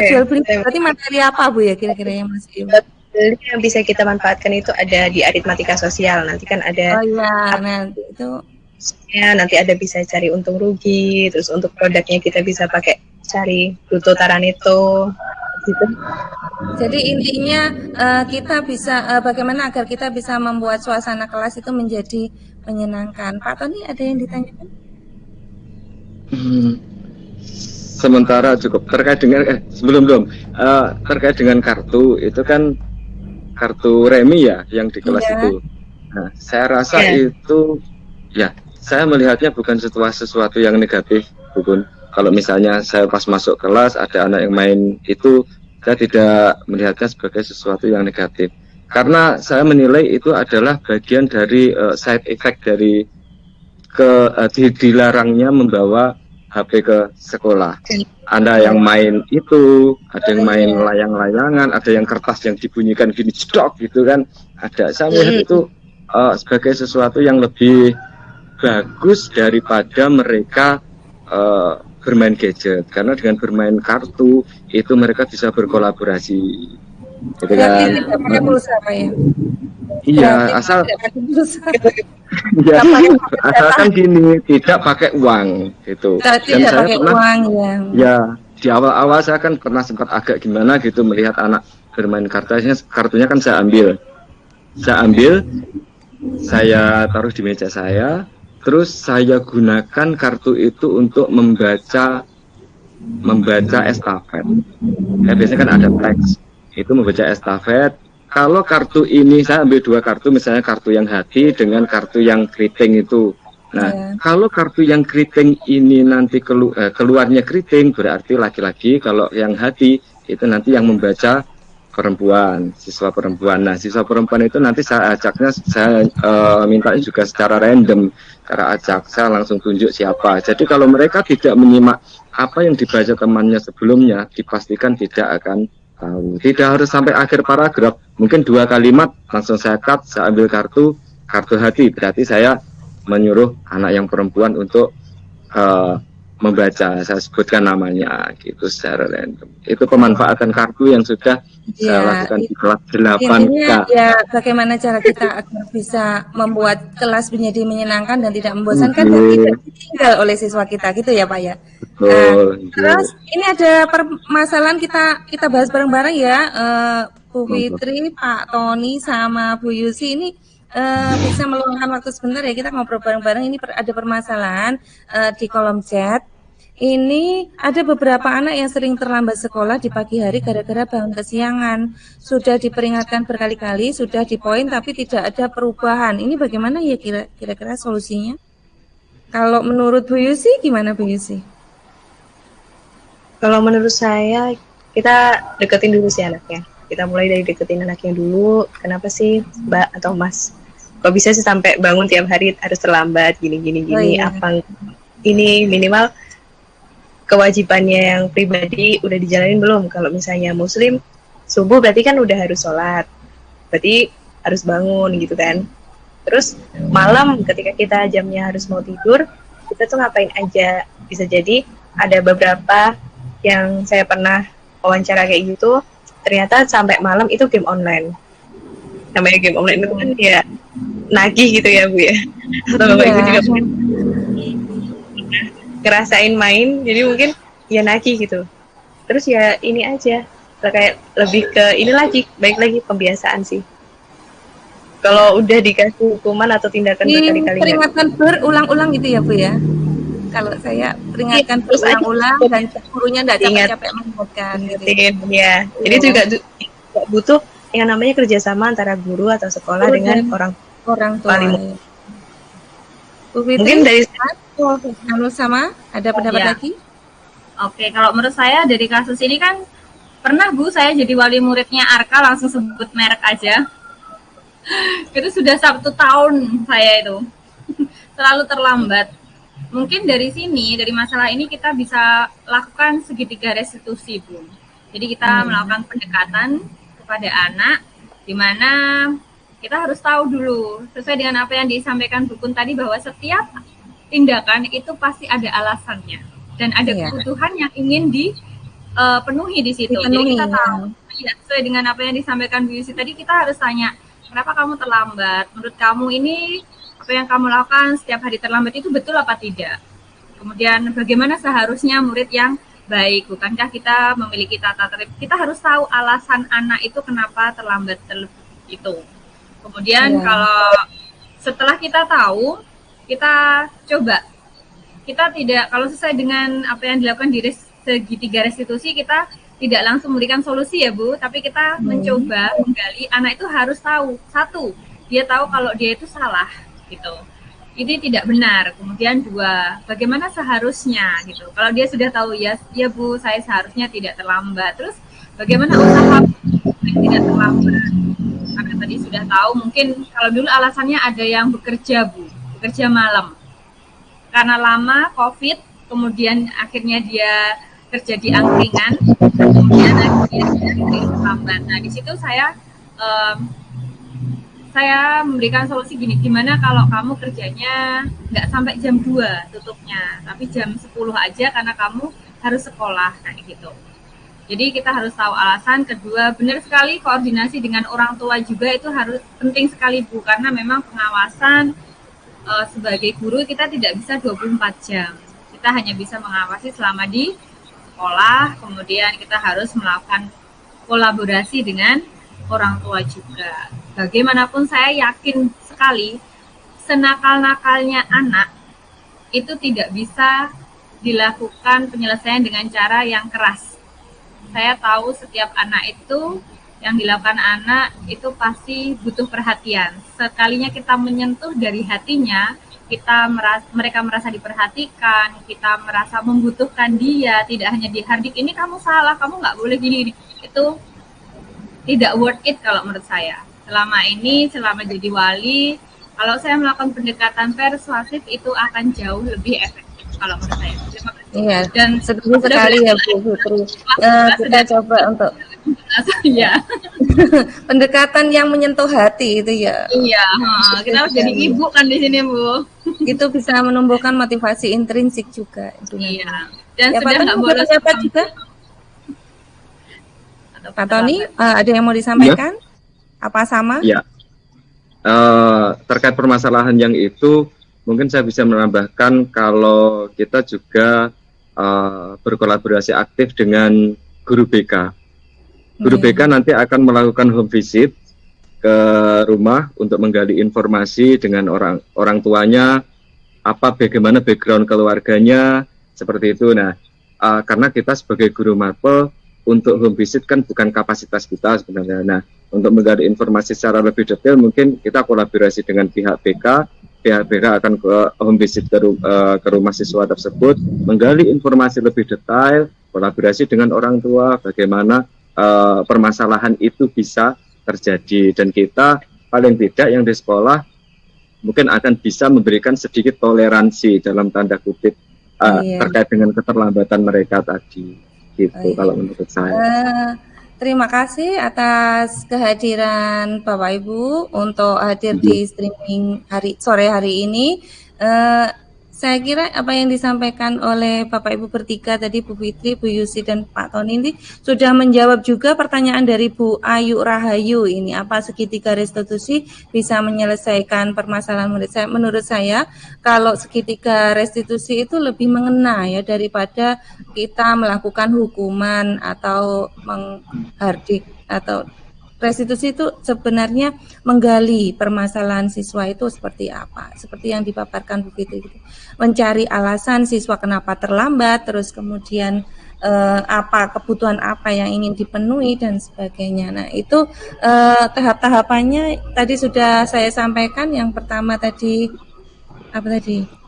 jual beli berarti materi apa Bu ya kira-kira yang masih yang bisa kita manfaatkan itu ada di aritmatika sosial. Nanti kan ada nanti ada bisa cari untung rugi, terus untuk produknya kita bisa pakai cari bruto taranito gitu. Jadi intinya kita bisa bagaimana agar kita bisa membuat suasana kelas itu menjadi menyenangkan. Pak Tony ada yang ditanyakan? Sementara cukup terkait dengan terkait dengan kartu itu kan kartu remi ya yang di kelas itu. Nah, saya rasa itu ya, saya melihatnya bukan sesuatu yang negatif, Bun. Kalau misalnya saya pas masuk kelas ada anak yang main itu, saya tidak melihatnya sebagai sesuatu yang negatif. Karena saya menilai itu adalah bagian dari side effect dari dilarangnya membawa HP ke sekolah. Ada yang main itu, ada yang main layang-layangan, ada yang kertas yang dibunyikan gini jedok gitu kan. Ada. Saya melihat itu sebagai sesuatu yang lebih bagus daripada mereka bermain gadget. Karena dengan bermain kartu itu mereka bisa berkolaborasi. Gitu kan. Tidak pakai pulsa Pak ya? Iya, asalkan gini, tidak pakai uang gitu. Dan tidak saya pakai pernah, uang ya di awal-awal saya kan pernah sempat agak gimana gitu melihat anak bermain kartunya kan saya ambil, saya taruh di meja saya, terus saya gunakan kartu itu untuk membaca estafet. Biasanya kan ada teks, itu membaca estafet. Kalau kartu ini saya ambil 2 kartu, misalnya kartu yang hati dengan kartu yang keriting itu. Nah, kalau kartu yang keriting ini nanti keluarnya keriting, berarti laki-laki. Kalau yang hati itu nanti yang membaca perempuan, siswa perempuan. Nah, siswa perempuan itu nanti saya minta juga secara random, cara acak, saya langsung tunjuk siapa. Jadi kalau mereka tidak menyimak apa yang dibaca temannya sebelumnya, dipastikan tidak akan tahu. Tidak harus sampai akhir paragraf, mungkin 2 kalimat langsung saya cut, saya ambil kartu hati, berarti saya menyuruh anak yang perempuan untuk membaca, saya sebutkan namanya gitu secara random. Itu pemanfaatan kartu yang sudah saya lakukan di kelas 8K. Ya, bagaimana cara kita agar bisa membuat kelas menjadi menyenangkan dan tidak membosankan dan tidak ditinggal oleh siswa kita gitu ya Pak ya. Terus ini ada permasalahan kita bahas bareng-bareng ya, Bu Fitri, Pak Tony sama Bu Yusi ini bisa meluangkan waktu sebentar ya, kita ngobrol bareng-bareng. Ini ada permasalahan di kolom chat. Ini ada beberapa anak yang sering terlambat sekolah di pagi hari gara-gara bangun kesiangan. Sudah diperingatkan berkali-kali, sudah dipoin tapi tidak ada perubahan. Ini bagaimana ya kira-kira solusinya? Kalau menurut Bu Yusi gimana Bu Yusi? Kalau menurut saya kita deketin dulu sih anaknya. Kita mulai dari deketin anaknya dulu. Kenapa sih Mbak atau Mas? Kok bisa sih sampai bangun tiap hari harus terlambat gini? Apa ini minimal kewajibannya yang pribadi udah dijalanin belum? Kalau misalnya Muslim subuh berarti kan udah harus sholat, berarti harus bangun gitu kan. Terus malam ketika kita jamnya harus mau tidur, kita tuh ngapain aja? Bisa jadi ada beberapa yang saya pernah wawancara kayak gitu, ternyata sampai malam itu game online. Namanya game online itu kan ya nagih gitu ya Bu ya. Atau Bapak Ibu juga mungkin ngerasain main, jadi mungkin ya nagih gitu. Terus ya ini aja, kayak lebih ke ini lagi, baik lagi pembiasaan sih. Kalau udah dikasih hukuman atau tindakan berkali-kali, peringatan berulang-ulang gitu ya Bu ya. Kalau saya peringatkan berulang-ulang dan gurunya tidak capek-capek mengingatkan gitu. Ya, jadi juga butuh yang namanya kerjasama antara guru atau sekolah dengan orang tua. Mungkin dari sama ada pendapat lagi? Oke, kalau menurut saya dari kasus ini kan pernah Bu saya jadi wali muridnya Arka, langsung sebut merek aja. Itu sudah 1 tahun saya itu selalu terlambat. Mungkin dari sini, dari masalah ini kita bisa lakukan segitiga restitusi Bu. Jadi kita melakukan pendekatan kepada anak, di mana kita harus tahu dulu sesuai dengan apa yang disampaikan Bu Kun tadi, bahwa setiap tindakan itu pasti ada alasannya dan ada kebutuhan yang ingin dipenuhi di situ. Jadi kita tahu sesuai dengan apa yang disampaikan Bu Yusi tadi, kita harus tanya, kenapa kamu terlambat? Menurut kamu ini apa yang kamu lakukan setiap hari terlambat itu betul apa tidak? Kemudian bagaimana seharusnya murid yang baik? Bukankah kita memiliki tata tertib? Kita harus tahu alasan anak itu kenapa terlambat itu. Kemudian kalau setelah kita tahu, kita coba, kita tidak, kalau sesuai dengan apa yang dilakukan di segitiga restitusi, kita tidak langsung memberikan solusi ya Bu, tapi kita mencoba menggali. Anak itu harus tahu, 1, dia tahu kalau dia itu salah gitu, ini tidak benar. Kemudian 2, bagaimana seharusnya gitu. Kalau dia sudah tahu ya Bu, saya seharusnya tidak terlambat. Terus bagaimana usaha tidak terlambat? Karena tadi sudah tahu, mungkin kalau dulu alasannya ada yang bekerja Bu, bekerja malam karena lama COVID, kemudian akhirnya dia kerja di angkringan, kemudian akhirnya dia terlambat. Nah di situ saya memberikan solusi gini, gimana kalau kamu kerjanya nggak sampai jam 2 tutupnya, tapi jam 10 aja karena kamu harus sekolah, kayak gitu. Jadi kita harus tahu alasan. Kedua, benar sekali koordinasi dengan orang tua juga itu harus penting sekali Bu, karena memang pengawasan sebagai guru kita tidak bisa 24 jam. Kita hanya bisa mengawasi selama di sekolah, kemudian kita harus melakukan kolaborasi dengan orang tua juga. Bagaimanapun saya yakin sekali senakal-nakalnya anak itu tidak bisa dilakukan penyelesaian dengan cara yang keras. Saya tahu setiap anak itu yang dilakukan anak itu pasti butuh perhatian. Sekalinya kita menyentuh dari hatinya, mereka merasa diperhatikan, kita merasa membutuhkan dia, tidak hanya dihardik, ini kamu salah, kamu nggak boleh gini. Itu tidak worth it kalau menurut saya. Selama jadi wali, kalau saya melakukan pendekatan persuasif itu akan jauh lebih efektif kalau menurut saya. Terima kasih. Iya, Dan setuju sekali ya Bu Putri. Kita coba untuk ya. pendekatan yang menyentuh hati itu ya. Iya, kita harus jadi ibu kan di sini Bu. Itu bisa menumbuhkan motivasi intrinsik juga. Iya. Dan ya, sudah nggak bolos juga. Pak Tony, ada yang mau disampaikan? Ya. Apa sama? Ya. Terkait permasalahan yang itu, mungkin saya bisa menambahkan kalau kita juga berkolaborasi aktif dengan guru BK. Guru BK nanti akan melakukan home visit ke rumah untuk menggali informasi dengan orang tuanya, bagaimana background keluarganya, seperti itu. Nah, karena kita sebagai guru mapel untuk home visit kan bukan kapasitas kita sebenarnya. Nah, untuk menggali informasi secara lebih detail mungkin kita kolaborasi dengan pihak BK. Pihak BK akan ke home visit ke rumah siswa tersebut, menggali informasi lebih detail, kolaborasi dengan orang tua, bagaimana permasalahan itu bisa terjadi. Dan kita paling tidak yang di sekolah mungkin akan bisa memberikan sedikit toleransi dalam tanda kutip terkait dengan keterlambatan mereka tadi. Gitu kalau menurut saya. Terima kasih atas kehadiran Bapak Ibu untuk hadir di streaming sore hari ini. Saya kira apa yang disampaikan oleh Bapak Ibu bertiga tadi, Bu Fitri, Bu Yusi, dan Pak Tony ini sudah menjawab juga pertanyaan dari Bu Ayu Rahayu ini. Apa segitiga restitusi bisa menyelesaikan permasalahan murid? Menurut saya, kalau segitiga restitusi itu lebih mengena ya daripada kita melakukan hukuman atau menghardik atau restitusi itu sebenarnya menggali permasalahan siswa itu seperti apa, seperti yang dipaparkan Bu Fitri gitu. Mencari alasan siswa kenapa terlambat, terus kemudian kebutuhan apa yang ingin dipenuhi dan sebagainya. Nah, itu tahap-tahapannya tadi sudah saya sampaikan. Yang pertama tadi apa tadi?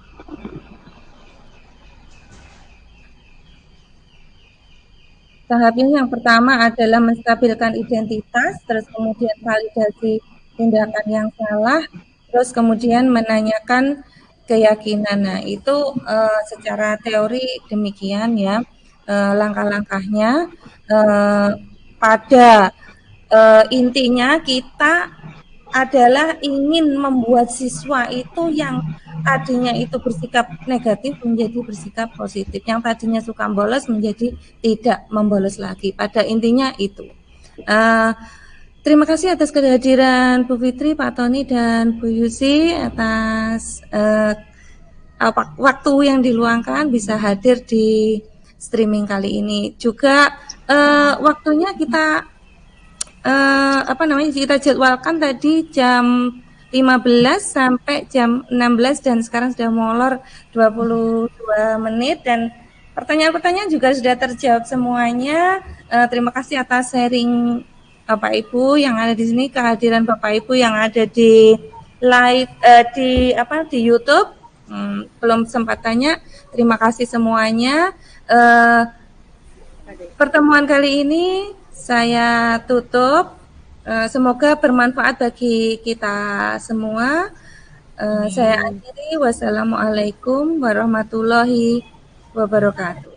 Tahapnya yang pertama adalah menstabilkan identitas, terus kemudian validasi tindakan yang salah, terus kemudian menanyakan keyakinan. Nah, itu secara teori demikian ya langkah-langkahnya. Pada intinya kita adalah ingin membuat siswa itu yang tadinya itu bersikap negatif menjadi bersikap positif, yang tadinya suka bolos menjadi tidak membolos lagi. Pada intinya itu. Terima kasih atas kehadiran Bu Fitri, Pak Tony, dan Bu Yusi atas waktu yang diluangkan bisa hadir di streaming kali ini. Juga waktunya kita kita jadwalkan tadi jam 15 sampai jam 16 dan sekarang sudah molor 22 menit dan pertanyaan-pertanyaan juga sudah terjawab semuanya. Terima kasih atas sharing Bapak Ibu yang ada di sini, kehadiran Bapak Ibu yang ada di live di YouTube. Belum sempat tanya. Terima kasih semuanya. Pertemuan kali ini saya tutup. Semoga bermanfaat bagi kita semua. Saya akhiri. Wassalamualaikum warahmatullahi wabarakatuh.